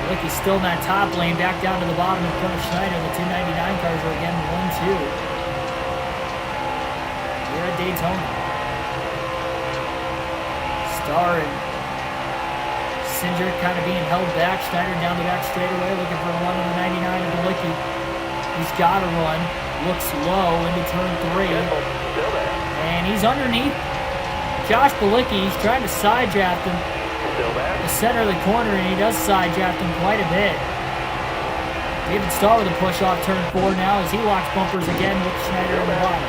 Balicki's still in that top lane, back down to the bottom in front of Schneider. The 299 cars are again 1-2. Here at Daytona. Starr and Cindric kind of being held back. Schneider down the back straightaway, looking for a run on the 99 of Balicki. He's got a run. Looks low into turn 3. And he's underneath Josh Balicki. He's trying to side draft him. Still there. The center of the corner, and he does side draft him quite a bit. David Starr with a push off turn 4 now as he locks bumpers again with Schneider in the bottom.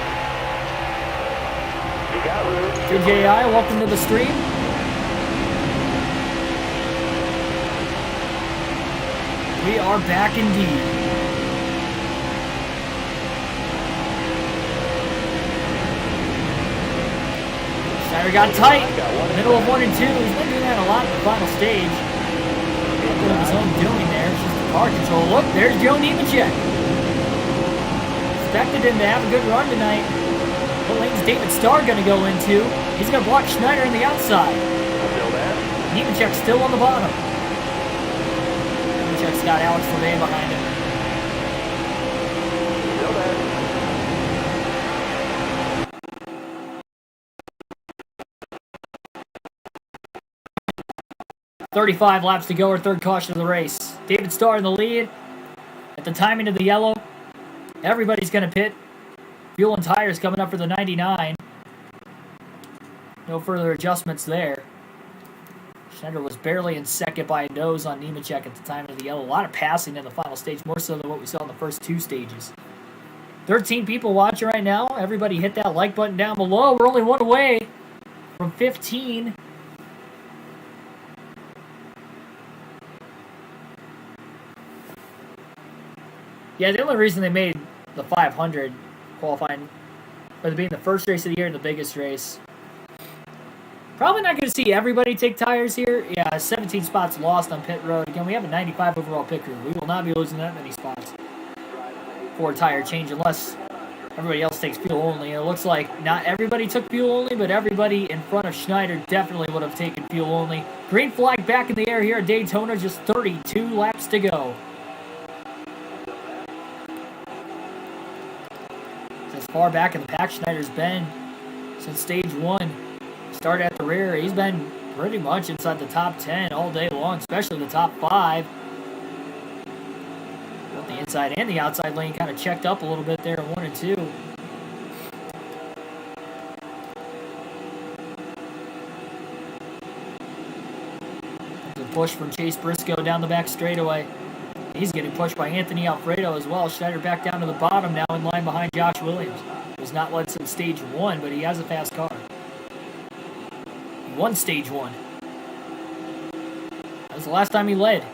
You got room. JJI, welcome to the stream. We are back indeed. Schneider got tight. Middle of 1 and 2. He's been doing that a lot in the final stage. Of his own doing there. It's just the car control. Look, there's Joe Nemechek. Expected him to have a good run tonight. What lane's David Starr going to go into? He's going to block Schneider on the outside. Still there. Nemechek still on the bottom. Nemechek's got Alex LeVay behind him. Still there. 35 laps to go, our third caution of the race. David Starr in the lead. At the timing of the yellow, everybody's going to pit. Fuel and tires coming up for the 99. No further adjustments there. Schneider was barely in second by a nose on Nemechek at the time of the yellow. A lot of passing in the final stage, more so than what we saw in the first 2 stages. 13 people watching right now. Everybody hit that like button down below. We're only 1 away from 15. Yeah, the only reason they made the 500 qualifying, for being the first race of the year and the biggest race. Probably not going to see everybody take tires here. Yeah, 17 spots lost on pit road. Again, we have a 95 overall pit crew. We will not be losing that many spots for a tire change unless everybody else takes fuel only. And it looks like not everybody took fuel only, but everybody in front of Schneider definitely would have taken fuel only. Green flag back in the air here at Daytona, just 32 laps to go. As far back in the pack Schneider's been since stage 1. Started at the rear. He's been pretty much inside the top 10 all day long, especially the top 5. Both the inside and the outside lane kind of checked up a little bit there in 1 and 2. There's a push from Chase Briscoe down the back straightaway. He's getting pushed by Anthony Alfredo as well. Schneider back down to the bottom now in line behind Josh Williams. He was not led since stage 1, but he has a fast car. He won stage 1. That was the last time he led.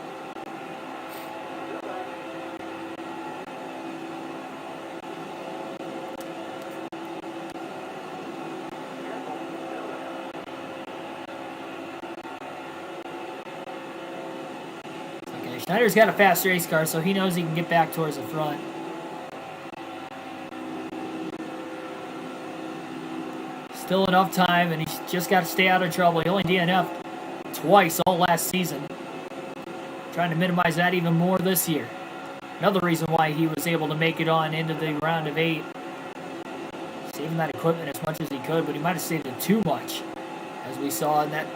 Schneider's got a fast race car, so he knows he can get back towards the front. Still enough time, and he's just got to stay out of trouble. He only DNF'd twice all last season. Trying to minimize that even more this year. Another reason why he was able to make it on into the round of 8. Saving that equipment as much as he could, but he might have saved it too much. As we saw in that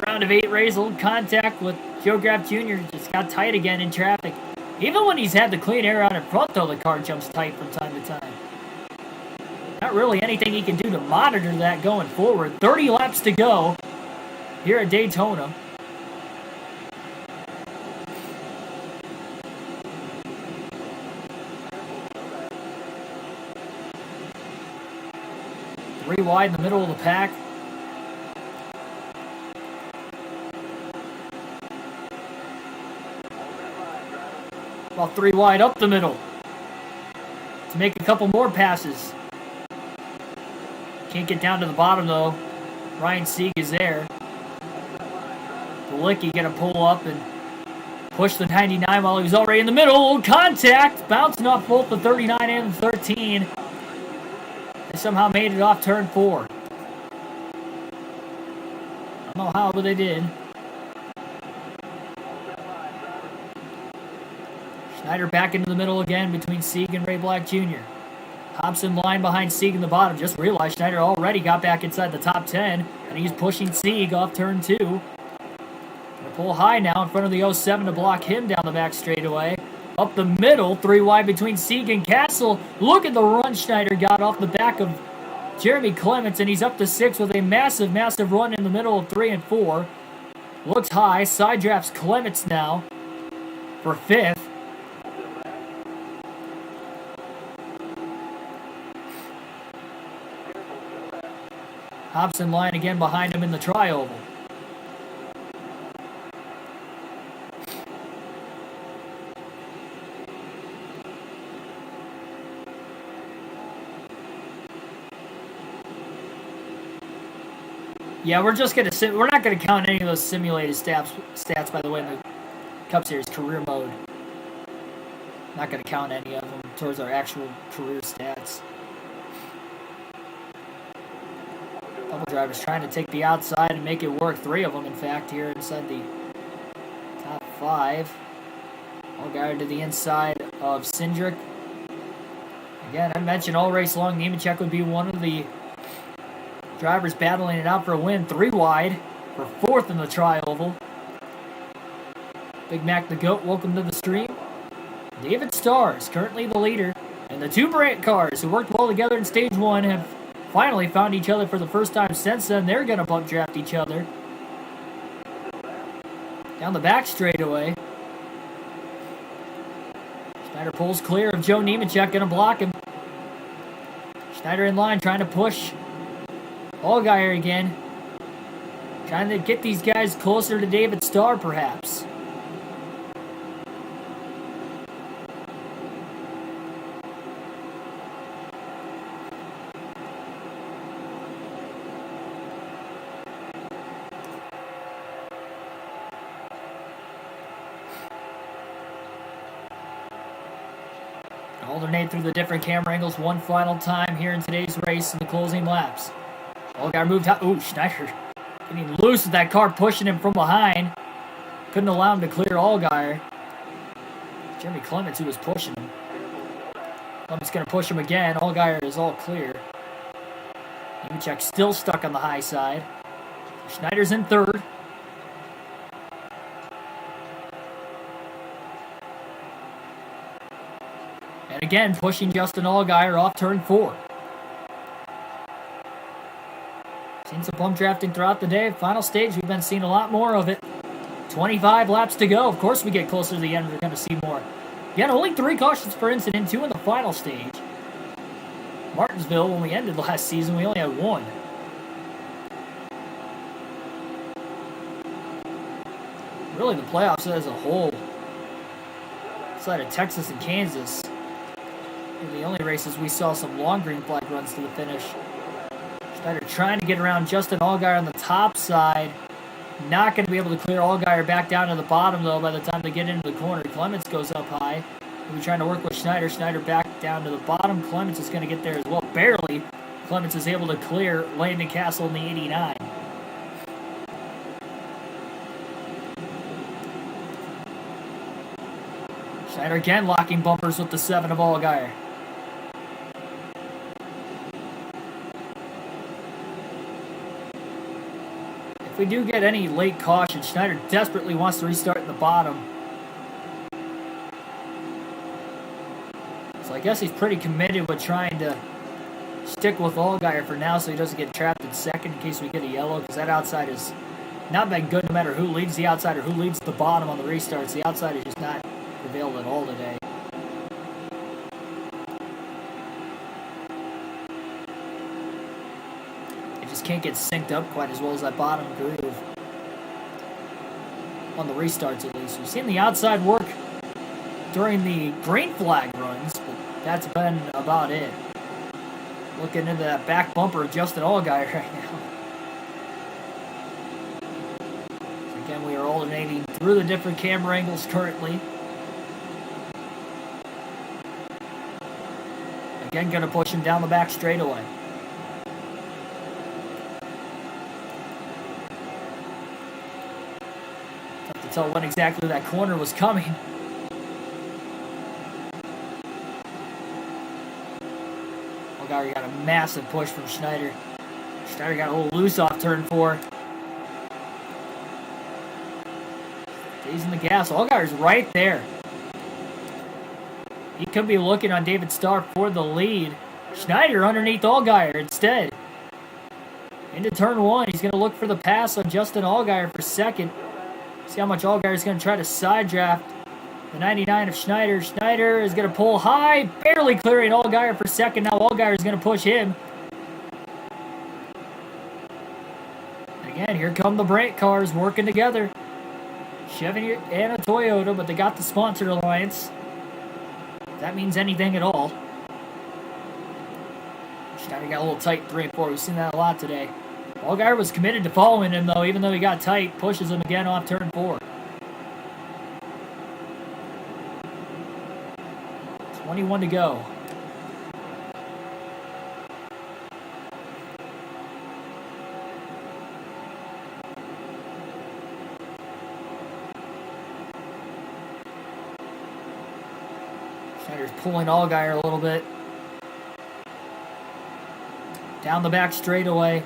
round of 8 race, a little contact with Joe Graff Jr. just got tight again in traffic. Even when he's had the clean air out in front, though, the car jumps tight from time to time. Not really anything he can do to monitor that going forward. 30 laps to go here at Daytona. Three wide in the middle of the pack. About 3 wide up the middle to make a couple more passes. Can't get down to the bottom though. Ryan Sieg is there. Balicki gonna pull up and push the 99 while he was already in the middle. Contact, bouncing off both the 39 and the 13. They somehow made it off turn 4. I don't know how, but they did. Schneider back into the middle again between Sieg and Ray Black Jr. Hobson line behind Sieg in the bottom. Just realized Schneider already got back inside the top 10, and he's pushing Sieg off turn 2. Gonna pull high now in front of the 07 to block him down the back straightaway. Up the middle, 3 wide between Sieg and Castle. Look at the run Schneider got off the back of Jeremy Clements, and he's up to 6 with a massive, massive run in the middle of 3 and 4. Looks high. Side drafts Clements now for 5th. Hobson line again behind him in the tri-oval. Yeah, we're just gonna we're not gonna count any of those simulated stats by the way in the Cup Series career mode. Not gonna count any of them towards our actual career stats. Double drivers trying to take the outside and make it work. 3 of them, in fact, here inside the top 5. Allgaier to the inside of Cindric. Again, I mentioned all race long, Nemechek would be one of the drivers battling it out for a win. 3 wide for 4th in the tri-oval. Big Mac the GOAT, welcome to the stream. David Starr is currently the leader. And the 2 Brandt cars who worked well together in stage 1 have finally found each other for the first time since then. They're going to bump draft each other. Down the back straightaway. Schneider pulls clear of Joe Nemechek, going to block him. Schneider in line, trying to push Allgaier again. Trying to get these guys closer to David Starr, perhaps. Alternate through the different camera angles one final time here in today's race in the closing laps. Allgaier moved out. Ooh, Schneider getting loose with that car pushing him from behind. Couldn't allow him to clear Allgaier. Jeremy Clements, who was pushing him. Clements going to push him again. Allgaier is all clear. Nemechek still stuck on the high side. Schneider's in 3rd. And again, pushing Justin Allgaier off turn 4. Seen some pump drafting throughout the day. Final stage, we've been seeing a lot more of it. 25 laps to go. Of course, we get closer to the end, we're going to see more. Again, only 3 cautions per incident, 2 in the final stage. Martinsville, when we ended last season, we only had 1. Really, the playoffs as a whole, outside of Texas and Kansas, in the only races we saw some long green flag runs to the finish. Schneider trying to get around Justin Allgaier on the top side. Not going to be able to clear Allgaier back down to the bottom, though, by the time they get into the corner. Clements goes up high. We're trying to work with Schneider. Schneider back down to the bottom. Clements is going to get there as well. Barely. Clements is able to clear Landon Castle in the 89. Schneider again locking bumpers with the 7 of Allgaier. If we do get any late caution, Schneider desperately wants to restart in the bottom. So I guess he's pretty committed with trying to stick with Allgaier for now so he doesn't get trapped in 2nd in case we get a yellow, because that outside has not been good no matter who leads the outside or who leads the bottom on the restarts. The outside has just not prevailed at all today. Can't get synced up quite as well as that bottom groove. On the restarts, at least. We've seen the outside work during the green flag runs, but that's been about it. Looking into that back bumper of Justin Allgaier right now. So again, we are alternating through the different camera angles currently. Again, going to push him down the back straightaway. Tell when exactly that corner was coming. Allgaier got a massive push from Schneider. Schneider got a little loose off turn 4. Stays in the gas. Allgaier's right there. He could be looking on David Starr for the lead. Schneider underneath Allgaier instead. Into turn 1. He's going to look for the pass on Justin Allgaier for second. See how much Allgaier is going to try to side draft the 99 of Schneider. Schneider is going to pull high, barely clearing Allgaier for second. Now Allgaier is going to push him. Again, here come the Brandt cars working together. Chevy and a Toyota, but they got the sponsor alliance. If that means anything at all. Schneider got a little tight 3 and 4. We've seen that a lot today. Allgaier was committed to following him, though, even though he got tight. Pushes him again off turn 4. 21 to go. Schneider's pulling Allgaier a little bit. Down the back straightaway.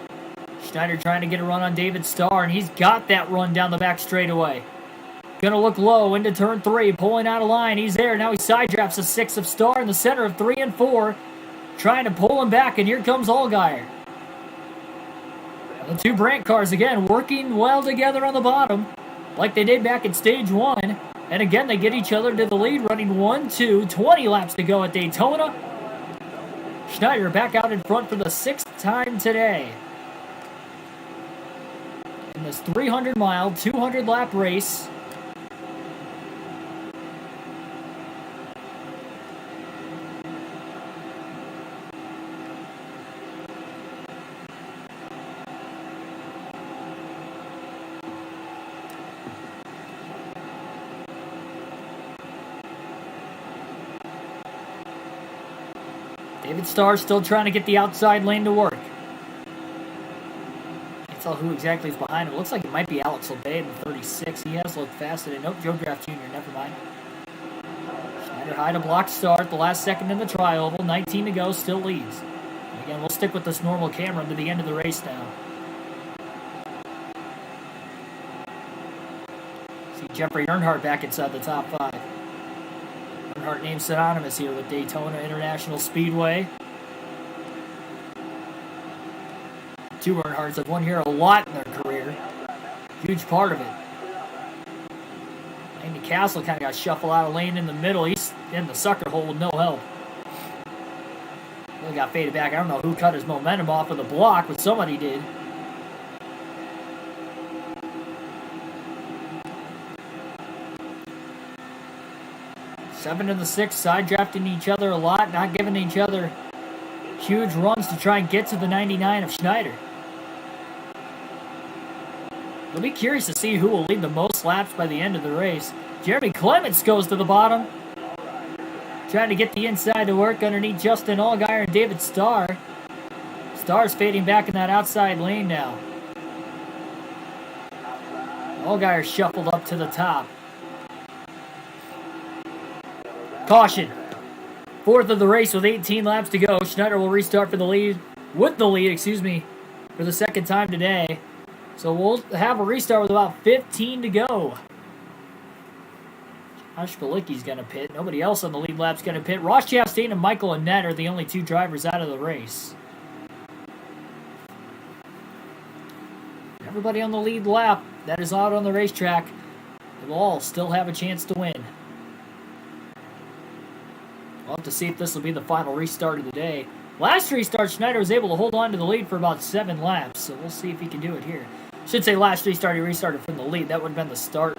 Schneider trying to get a run on David Starr, and he's got that run down the back straightaway. Gonna look low into turn 3, pulling out of line. He's there. Now he side drafts a 6 of Starr in the center of 3 and 4. Trying to pull him back, and here comes Allgaier. The 2 Brandt cars, again, working well together on the bottom, like they did back in stage 1. And again, they get each other to the lead, running 1-2, 20 laps to go at Daytona. Schneider back out in front for the 6th time today. In this 300-mile, 200-lap race. David Starr still trying to get the outside lane to work. Can't tell who exactly is behind him. It looks like it might be Alex LeBay in the 36. He has looked fast today. Nope, Joe Graff Jr., never mind. Schneider high to block start. The last second in the tri-oval. 19 to go, still leads. And again, we'll stick with this normal camera to the end of the race now. See Jeffrey Earnhardt back inside the top 5. Earnhardt named synonymous here with Daytona International Speedway. 2 Earnhardts have won here a lot in their career. Huge part of it. Andy Castle kind of got shuffled out of lane in the middle. He's in the sucker hole with no help. Really got faded back. I don't know who cut his momentum off of the block, but somebody did. Seven and the 6 side drafting each other a lot, not giving each other huge runs to try and get to the 99 of Schneider. We'll be curious to see who will lead the most laps by the end of the race. Jeremy Clements goes to the bottom, trying to get the inside to work underneath Justin Allgaier and David Starr. Starr's fading back in that outside lane now. Allgaier shuffled up to the top. Caution. 4th of the race with 18 laps to go. Schneider will restart for the lead, for the 2nd time today. So we'll have a restart with about 15 to go. Josh Balicki's going to pit. Nobody else on the lead lap's going to pit. Ross Chastain and Michael Annette are the only 2 drivers out of the race. Everybody on the lead lap that is out on the racetrack, they will all still have a chance to win. We'll have to see if this will be the final restart of the day. Last restart, Schneider was able to hold on to the lead for about 7 laps, so we'll see if he can do it here. Should say last restart, he restarted from the lead. That would have been the start.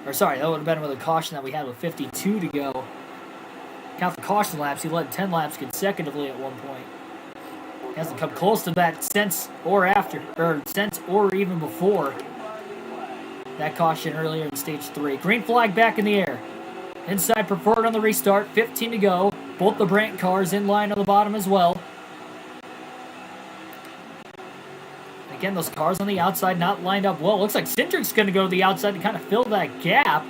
Or sorry, that would have been with a caution that we had with 52 to go. Count the caution laps, he led 10 laps consecutively at one point. He hasn't come close to that since or even before that caution earlier in stage 3. Green flag back in the air. Inside preferred on the restart, 15 to go. Both the Brandt cars in line on the bottom as well. Again, those cars on the outside not lined up well. Looks like Cindric's going to go to the outside to kind of fill that gap.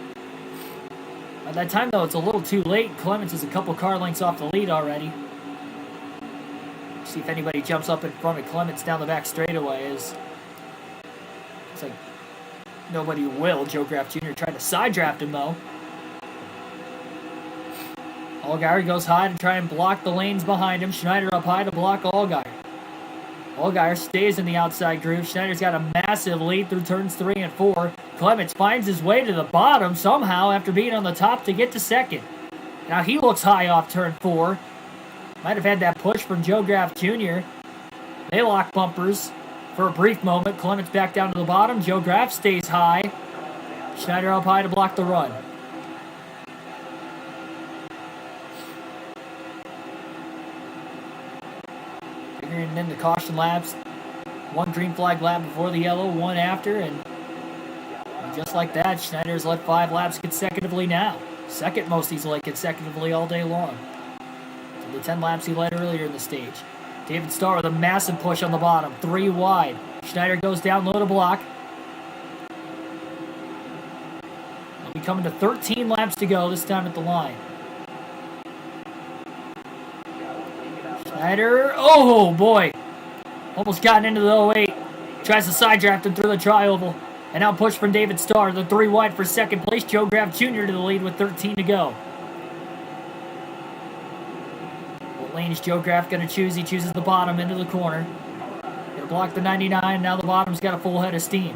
By that time, though, it's a little too late. Clements is a couple car lengths off the lead already. See if anybody jumps up in front of Clements down the back straightaway. Looks like nobody will. Joe Graff Jr. tried to side draft him, though. Allgaier goes high to try and block the lanes behind him. Schneider up high to block Allgaier. Allgaier stays in the outside groove. Schneider's got a massive lead through turns 3 and 4. Clements finds his way to the bottom somehow after being on the top to get to second. Now he looks high off turn 4. Might have had that push from Joe Graff Jr. They lock bumpers for a brief moment. Clements back down to the bottom. Joe Graff stays high. Schneider up high to block the run. Figuring in the caution laps. One green flag lap before the yellow, one after, and just like that, Schneider's led 5 laps consecutively now. Second most he's led consecutively all day long. To the 10 laps he led earlier in the stage. David Starr with a massive push on the bottom, 3 wide. Schneider goes down low to block. They'll be coming to 13 laps to go, this time at the line. Schneider, oh boy, almost gotten into the 08. Tries to side draft him through the tri-oval. And now push from David Starr, the 3 wide for second place. Joe Graff Jr. to the lead with 13 to go. What lane is Joe Graff going to choose? He chooses the bottom into the corner. Going to block the 99. Now the bottom's got a full head of steam.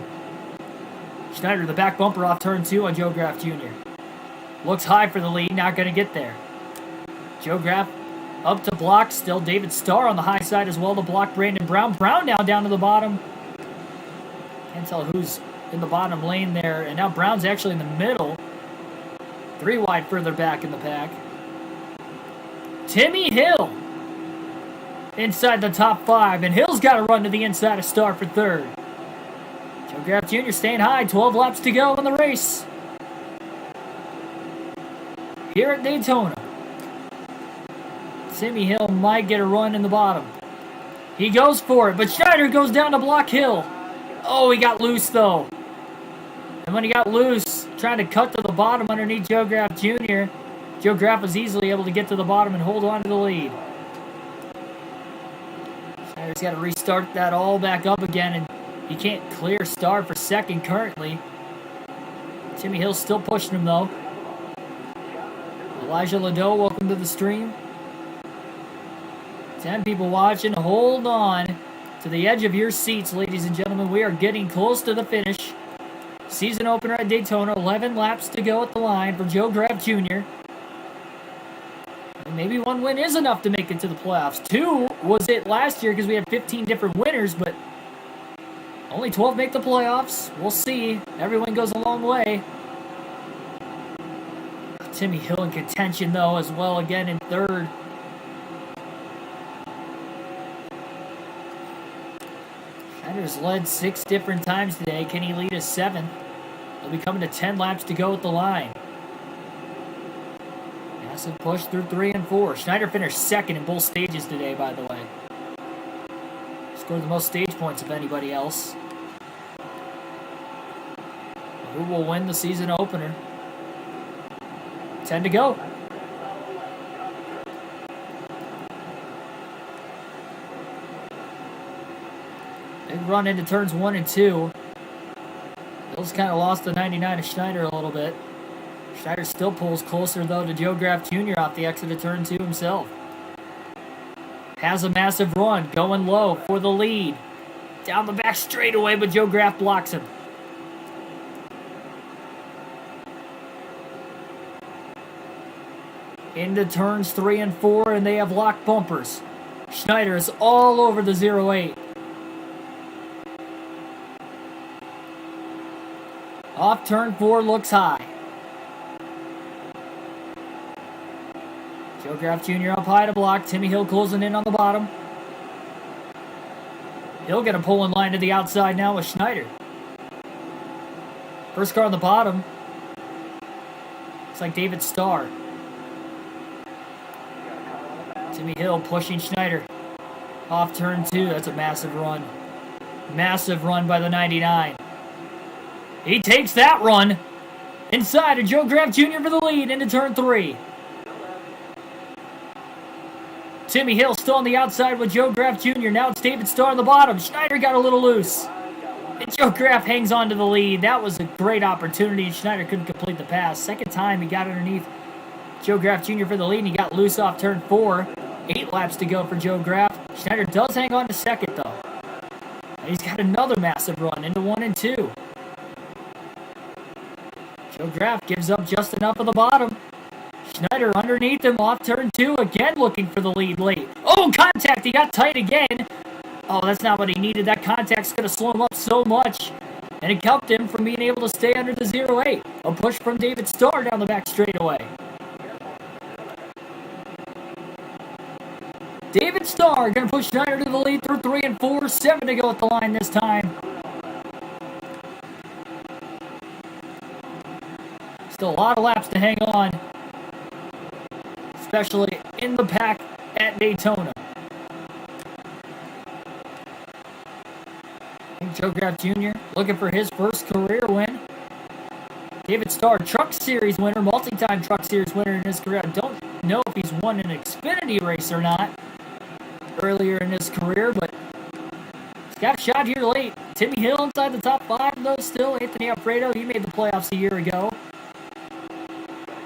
Schneider, the back bumper off turn 2 on Joe Graff Jr. Looks high for the lead, not going to get there. Joe Graff up to block, still David Starr on the high side as well to block Brandon Brown. Brown now down to the bottom. Can't tell who's in the bottom lane there. And now Brown's actually in the middle. 3 wide further back in the pack. Timmy Hill inside the top 5. And Hill's got to run to the inside of Starr for third. Joe Graff Jr. staying high. 12 laps to go in the race here at Daytona. Timmy Hill might get a run in the bottom. He goes for it, but Schneider goes down to block Hill. Oh, he got loose, though. And when he got loose, trying to cut to the bottom underneath Joe Graff Jr., Joe Graff was easily able to get to the bottom and hold on to the lead. Schneider's got to restart that all back up again, and he can't clear Starr for second currently. Timmy Hill's still pushing him, though. Elijah Ladeau, welcome to the stream. 10 people watching. Hold on to the edge of your seats, ladies and gentlemen. We are getting close to the finish. Season opener at Daytona. 11 laps to go at the line for Joe Graff Jr. And maybe 1 win is enough to make it to the playoffs. 2 was it last year because we had 15 different winners, but only 12 make the playoffs. We'll see. Every win goes a long way. Timmy Hill in contention, though, as well, again in third. Schneider's led 6 different times today. Can he lead a 7th? They'll be coming to 10 laps to go at the line. Massive push through 3 and 4. Schneider finished second in both stages today, by the way. Scored the most stage points of anybody else. Who will win the season opener? 10 to go. Big run into turns 1 and 2. Bill's kind of lost the 99 of Schneider a little bit. Schneider still pulls closer, though, to Joe Graff Jr. off the exit of turn 2 himself. Has a massive run, going low for the lead. Down the back straightaway, but Joe Graff blocks him. Into turns 3 and 4, and they have locked bumpers. Schneider is all over the 08. Off turn 4, looks high. Joe Graff Jr. up high to block. Timmy Hill closing in on the bottom. Hill gonna pull in line to the outside now with Schneider. First car on the bottom. Looks like David Starr. Timmy Hill pushing Schneider. Off turn 2, that's a massive run. Massive run by the 99. He takes that run inside of Joe Graff Jr. for the lead into turn 3. Timmy Hill still on the outside with Joe Graff Jr. Now it's David Starr on the bottom. Schneider got a little loose. And Joe Graff hangs on to the lead. That was a great opportunity. Schneider couldn't complete the pass. Second time he got underneath Joe Graff Jr. for the lead, and he got loose off turn 4. 8 laps to go for Joe Graff. Schneider does hang on to second, though. And he's got another massive run into 1 and 2. Joe Graff gives up just enough of the bottom. Schneider underneath him off turn 2, again looking for the lead late. Oh, contact! He got tight again. Oh, that's not what he needed. That contact's going to slow him up so much. And it kept him from being able to stay under the 0-8. A push from David Starr down the back straightaway. David Starr going to push Schneider to the lead through 3 and 4. 7 to go at the line this time. Still a lot of laps to hang on. Especially in the pack at Daytona. Joe Graff Jr. looking for his first career win. David Starr, Truck Series winner, multi-time Truck Series winner in his career. I don't know if he's won an Xfinity race or not earlier in his career, but he's got a shot here late. Timmy Hill inside the top 5, though, still. Anthony Alfredo, he made the playoffs a year ago.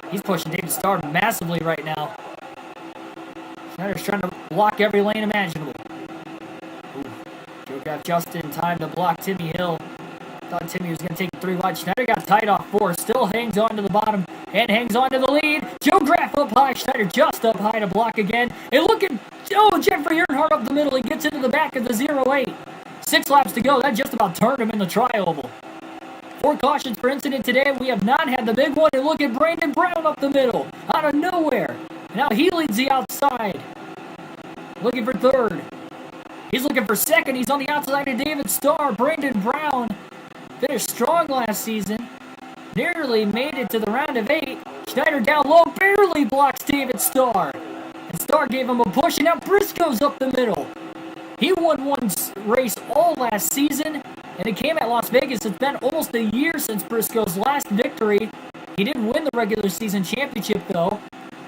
He's pushing David Starr massively right now. Schneider's trying to block every lane imaginable. Joe Graff just in time to block Timmy Hill. Thought Timmy was going to take it 3 wide. Schneider got tight off 4. Still hangs on to the bottom and hangs on to the lead. Joe Graff up high. Schneider just up high to block again. And look at, Jeffrey Earnhardt up the middle. He gets into the back of the 0-8. 6 laps to go. That just about turned him in the tri-oval. 4 cautions for incident today. We have not had the big one. And look at Brandon Brown up the middle. Out of nowhere. Now he leads the outside. Looking for 3rd. He's looking for 2nd. He's on the outside of David Starr. Brandon Brown finished strong last season. Nearly made it to the round of 8. Schneider down low. Barely blocks David Starr. And Starr gave him a push. And now Briscoe's up the middle. He won one race all last season. And it came at Las Vegas. It's been almost a year since Briscoe's last victory. He didn't win the regular season championship, though.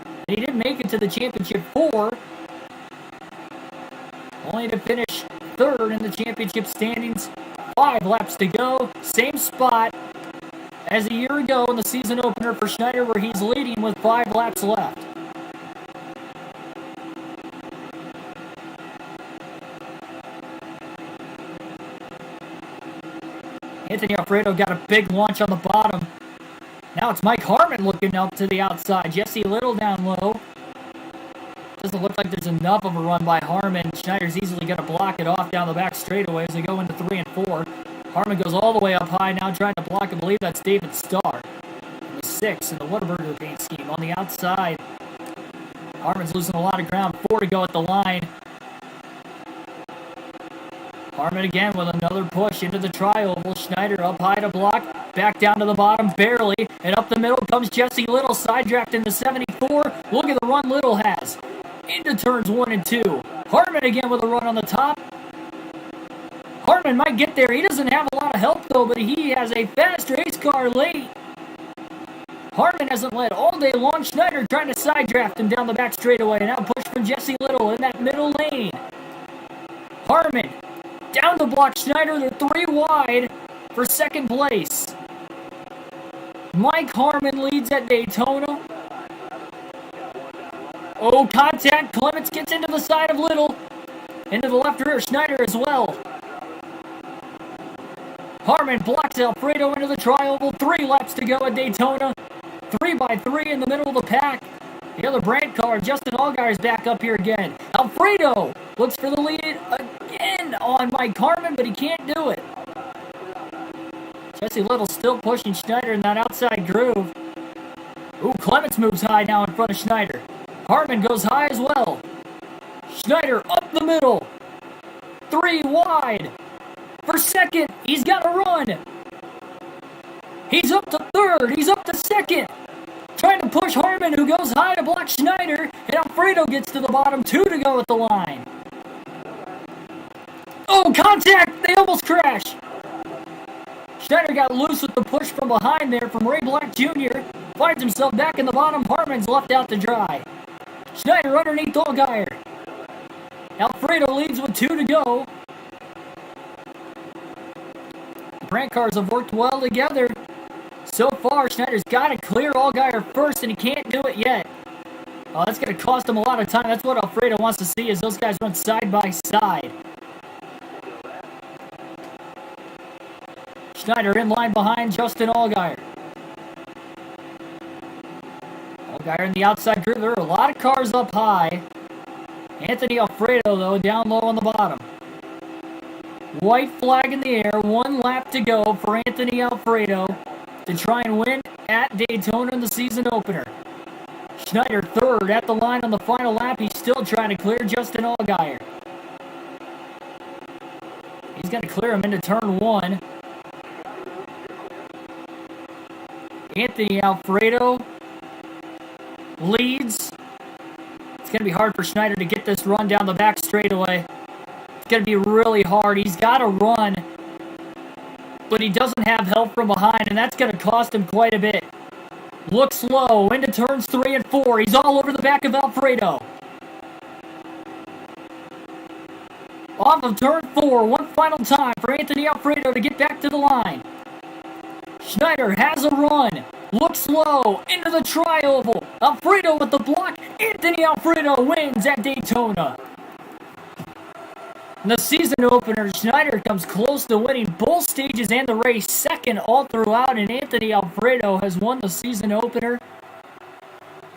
And he didn't make it to the championship 4. Only to finish 3rd in the championship standings. 5 laps to go. Same spot as a year ago in the season opener for Schneider, where he's leading with 5 laps left. Anthony Alfredo got a big launch on the bottom. Now it's Mike Harmon looking up to the outside. Jesse Little down low. Doesn't look like there's enough of a run by Harmon. Schneider's easily going to block it off down the back straightaway as they go into 3 and 4. Harmon goes all the way up high now, trying to block. I believe that's David Starr. The 6 in the Whataburger paint scheme on the outside. Harmon's losing a lot of ground. 4 to go at the line. Harmon again with another push into the tri-oval. Schneider up high to block. Back down to the bottom, barely. And up the middle comes Jesse Little, side-draft in the 74. Look at the run Little has. Into turns 1 and 2. Harmon again with a run on the top. Harmon might get there. He doesn't have a lot of help, though, but he has a fast race car late. Harmon hasn't led all day long. Schneider trying to side-draft him down the back straightaway. Now push from Jesse Little in that middle lane. Harmon down to block Schneider. They're 3 wide for 2nd place. Mike Harmon leads at Daytona. Oh, contact. Clements gets into the side of Little. Into the left rear. Schneider as well. Harmon blocks Alfredo into the tri-oval. 3 laps to go at Daytona. 3 by 3 in the middle of the pack. The other Brandt car, Justin Allgaier's back up here again. Alfredo looks for the lead again on Mike Harmon, but he can't do it. Jesse Little still pushing Schneider in that outside groove. Ooh, Clements moves high now in front of Schneider. Harmon goes high as well. Schneider up the middle. 3 wide. For 2nd, he's got to run. He's up to 3rd. He's up to 2nd. Trying to push Harmon, who goes high to block Schneider. And Alfredo gets to the bottom. 2 to go at the line. Oh, contact! They almost crash. Schneider got loose with the push from behind there from Ray Black Jr. Finds himself back in the bottom. Harmon's left out to dry. Schneider underneath Allgaier. Alfredo leads with 2 to go. The Brandt cars have worked well together. So far, Schneider's got to clear Allgaier first, and he can't do it yet. Oh, that's going to cost him a lot of time. That's what Alfredo wants to see, is those guys run side by side. Schneider in line behind Justin Allgaier. Allgaier in the outside group. There are a lot of cars up high. Anthony Alfredo, though, down low on the bottom. White flag in the air. 1 lap to go for Anthony Alfredo to try and win at Daytona in the season opener. Schneider third at the line on the final lap. He's still trying to clear Justin Allgaier. He's going to clear him into turn 1. Anthony Alfredo leads. It's going to be hard for Schneider to get this run down the back straightaway. It's going to be really hard. He's got to run, but he doesn't have help from behind, and that's going to cost him quite a bit. Looks low into turns 3 and 4. He's all over the back of Alfredo. Off of turn 4, one final time for Anthony Alfredo to get back to the line. Schneider has a run. Looks low into the tri-oval. Alfredo with the block. Anthony Alfredo wins at Daytona. In the season opener, Schneider comes close to winning both stages and the race, second all throughout, and Anthony Alfredo has won the season opener.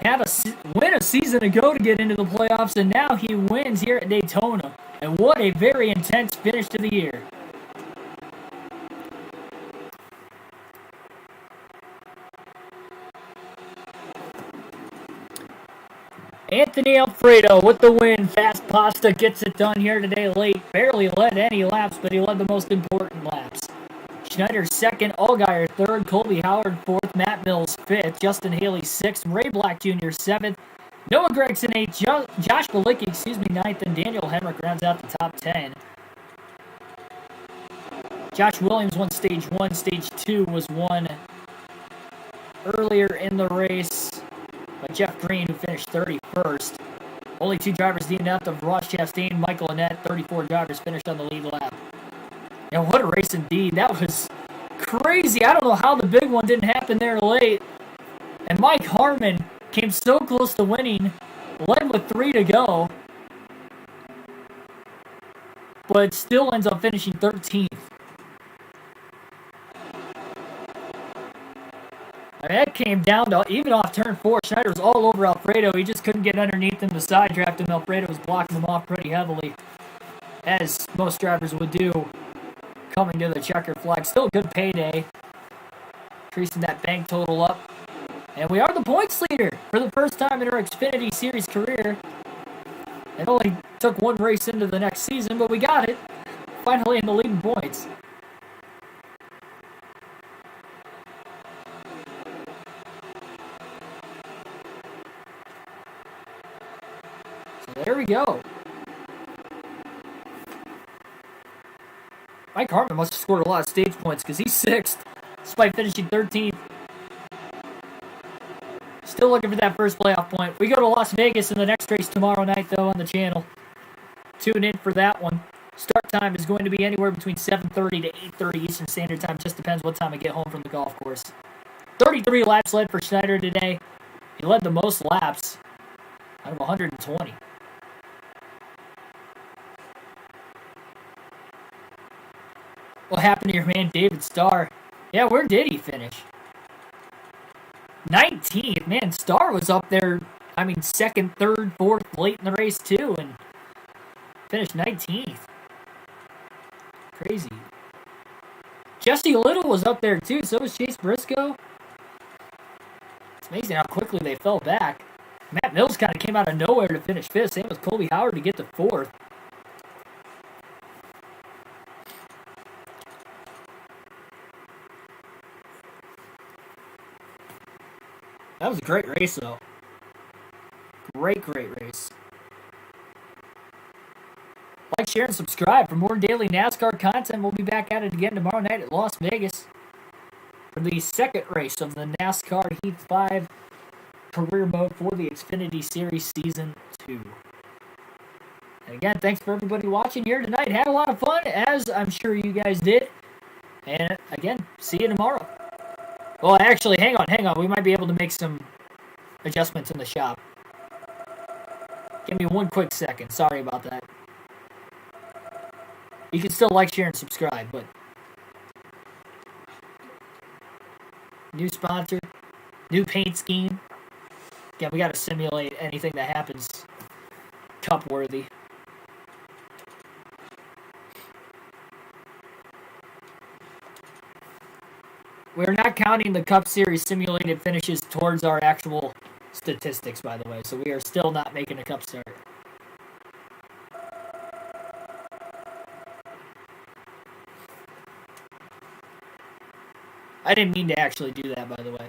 Had a win a season ago to get into the playoffs, and now he wins here at Daytona. And what a very intense finish to the year. Anthony Alfredo with the win. Fast Pasta gets it done here today late. Barely led any laps, but he led the most important laps. Schneider second, Allgaier third, Colby Howard fourth, Matt Mills fifth, Justin Haley sixth, Ray Black Jr. seventh, Noah Gregson eighth, Josh Balicki, ninth, and Daniel Henrik rounds out the top 10. Josh Williams won stage 1. Stage 2 was won earlier in the race by Jeff Green, who finished 31st. Only 2 drivers DNF'd of Ross Chastain, Michael Annette. 34 drivers finished on the lead lap. And what a race indeed. That was crazy. I don't know how the big one didn't happen there late. And Mike Harmon came so close to winning, led with 3 to go, but still ends up finishing 13th. And that came down to, even off turn 4, Schneider was all over Alfredo. He just couldn't get underneath him to side draft him. Alfredo was blocking him off pretty heavily, as most drivers would do coming to the checker flag. Still a good payday, increasing that bank total up. And we are the points leader for the first time in our Xfinity Series career. It only took 1 race into the next season, but we got it. Finally in the lead in points. So there we go. Mike Hartman must have scored a lot of stage points because he's 6th, despite finishing 13th. Still looking for that first playoff point. We go to Las Vegas in the next race tomorrow night, though, on the channel. Tune in for that one. Start time is going to be anywhere between 7:30 to 8:30 Eastern Standard Time. Just depends what time I get home from the golf course. 33 laps led for Schneider today. He led the most laps out of 120. What happened to your man David Starr? Yeah, where did he finish? 19th. Man, Starr was up there, 2nd, 3rd, 4th, late in the race too, and finished 19th. Crazy. Jesse Little was up there too, so was Chase Briscoe. It's amazing how quickly they fell back. Matt Mills kind of came out of nowhere to finish 5th. Same with Colby Howard to get to 4th. That was a great race, though. Great race. Like, share, and subscribe for more daily NASCAR content. We'll be back at it again tomorrow night at Las Vegas for the second race of the NASCAR Heat 5 career mode for the Xfinity Series Season 2. And again, thanks for everybody watching here tonight. Had a lot of fun, as I'm sure you guys did. And again, see you tomorrow. Well, actually, hang on. We might be able to make some adjustments in the shop. Give me one quick second. Sorry about that. You can still like, share, and subscribe, but... New sponsor. New paint scheme. Again, we got to simulate anything that happens cup-worthy. We're not counting the Cup Series simulated finishes towards our actual statistics, by the way, so we are still not making a Cup start. I didn't mean to actually do that, by the way.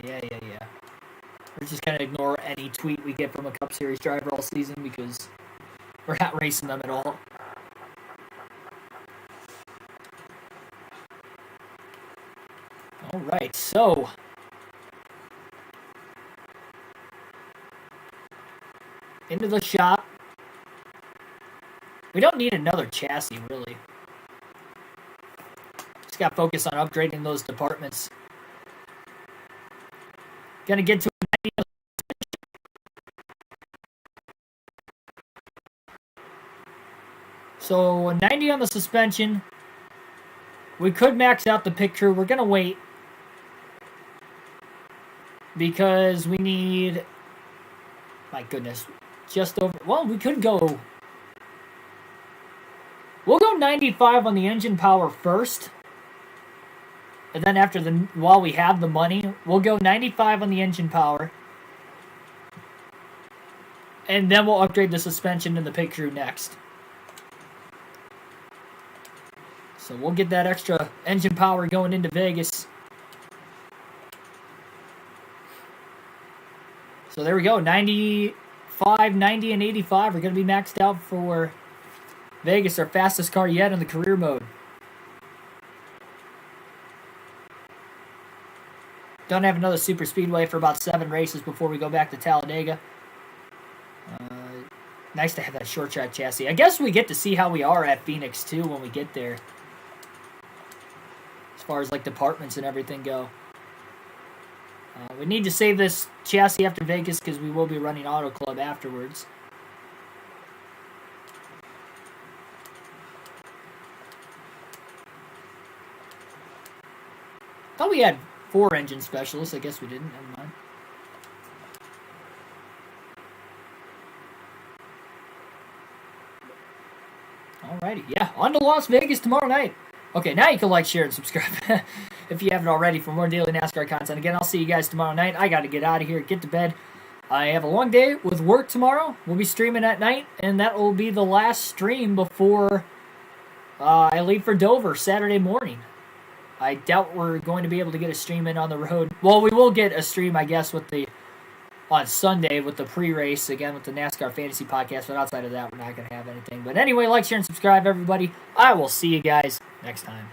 Yeah. We're just going to ignore any tweet we get from a Cup Series driver all season because we're not racing them at all. All right, so into the shop. We don't need another chassis, really. Just got to focus on upgrading those departments. Gonna get to a 90. So a 90 on the suspension. We could max out the pit crew. We're gonna wait because we need, my goodness, just over, well, we could go, we'll go 95 on the engine power first, and then after while we have the money, we'll go 95 on the engine power, and then we'll upgrade the suspension and the pit crew next. So we'll get that extra engine power going into Vegas. So there we go. 95, 90, and 85 are going to be maxed out for Vegas, our fastest car yet in the career mode. Don't have another super speedway for about 7 races before we go back to Talladega. Nice to have that short track chassis. I guess we get to see how we are at Phoenix too when we get there, as far as like departments and everything go. We need to save this chassis after Vegas because we will be running Auto Club afterwards. Thought we had 4 engine specialists. I guess we didn't. Never mind. Alrighty. Yeah, on to Las Vegas tomorrow night. Okay, now you can like, share, and subscribe if you haven't already for more daily NASCAR content. Again, I'll see you guys tomorrow night. I got to get out of here, get to bed. I have a long day with work tomorrow. We'll be streaming at night, and that will be the last stream before I leave for Dover Saturday morning. I doubt we're going to be able to get a stream in on the road. Well, we will get a stream, I guess, on Sunday with the pre-race, again, with the NASCAR Fantasy Podcast, but outside of that, we're not going to have anything. But anyway, like, share, and subscribe, everybody. I will see you guys next time.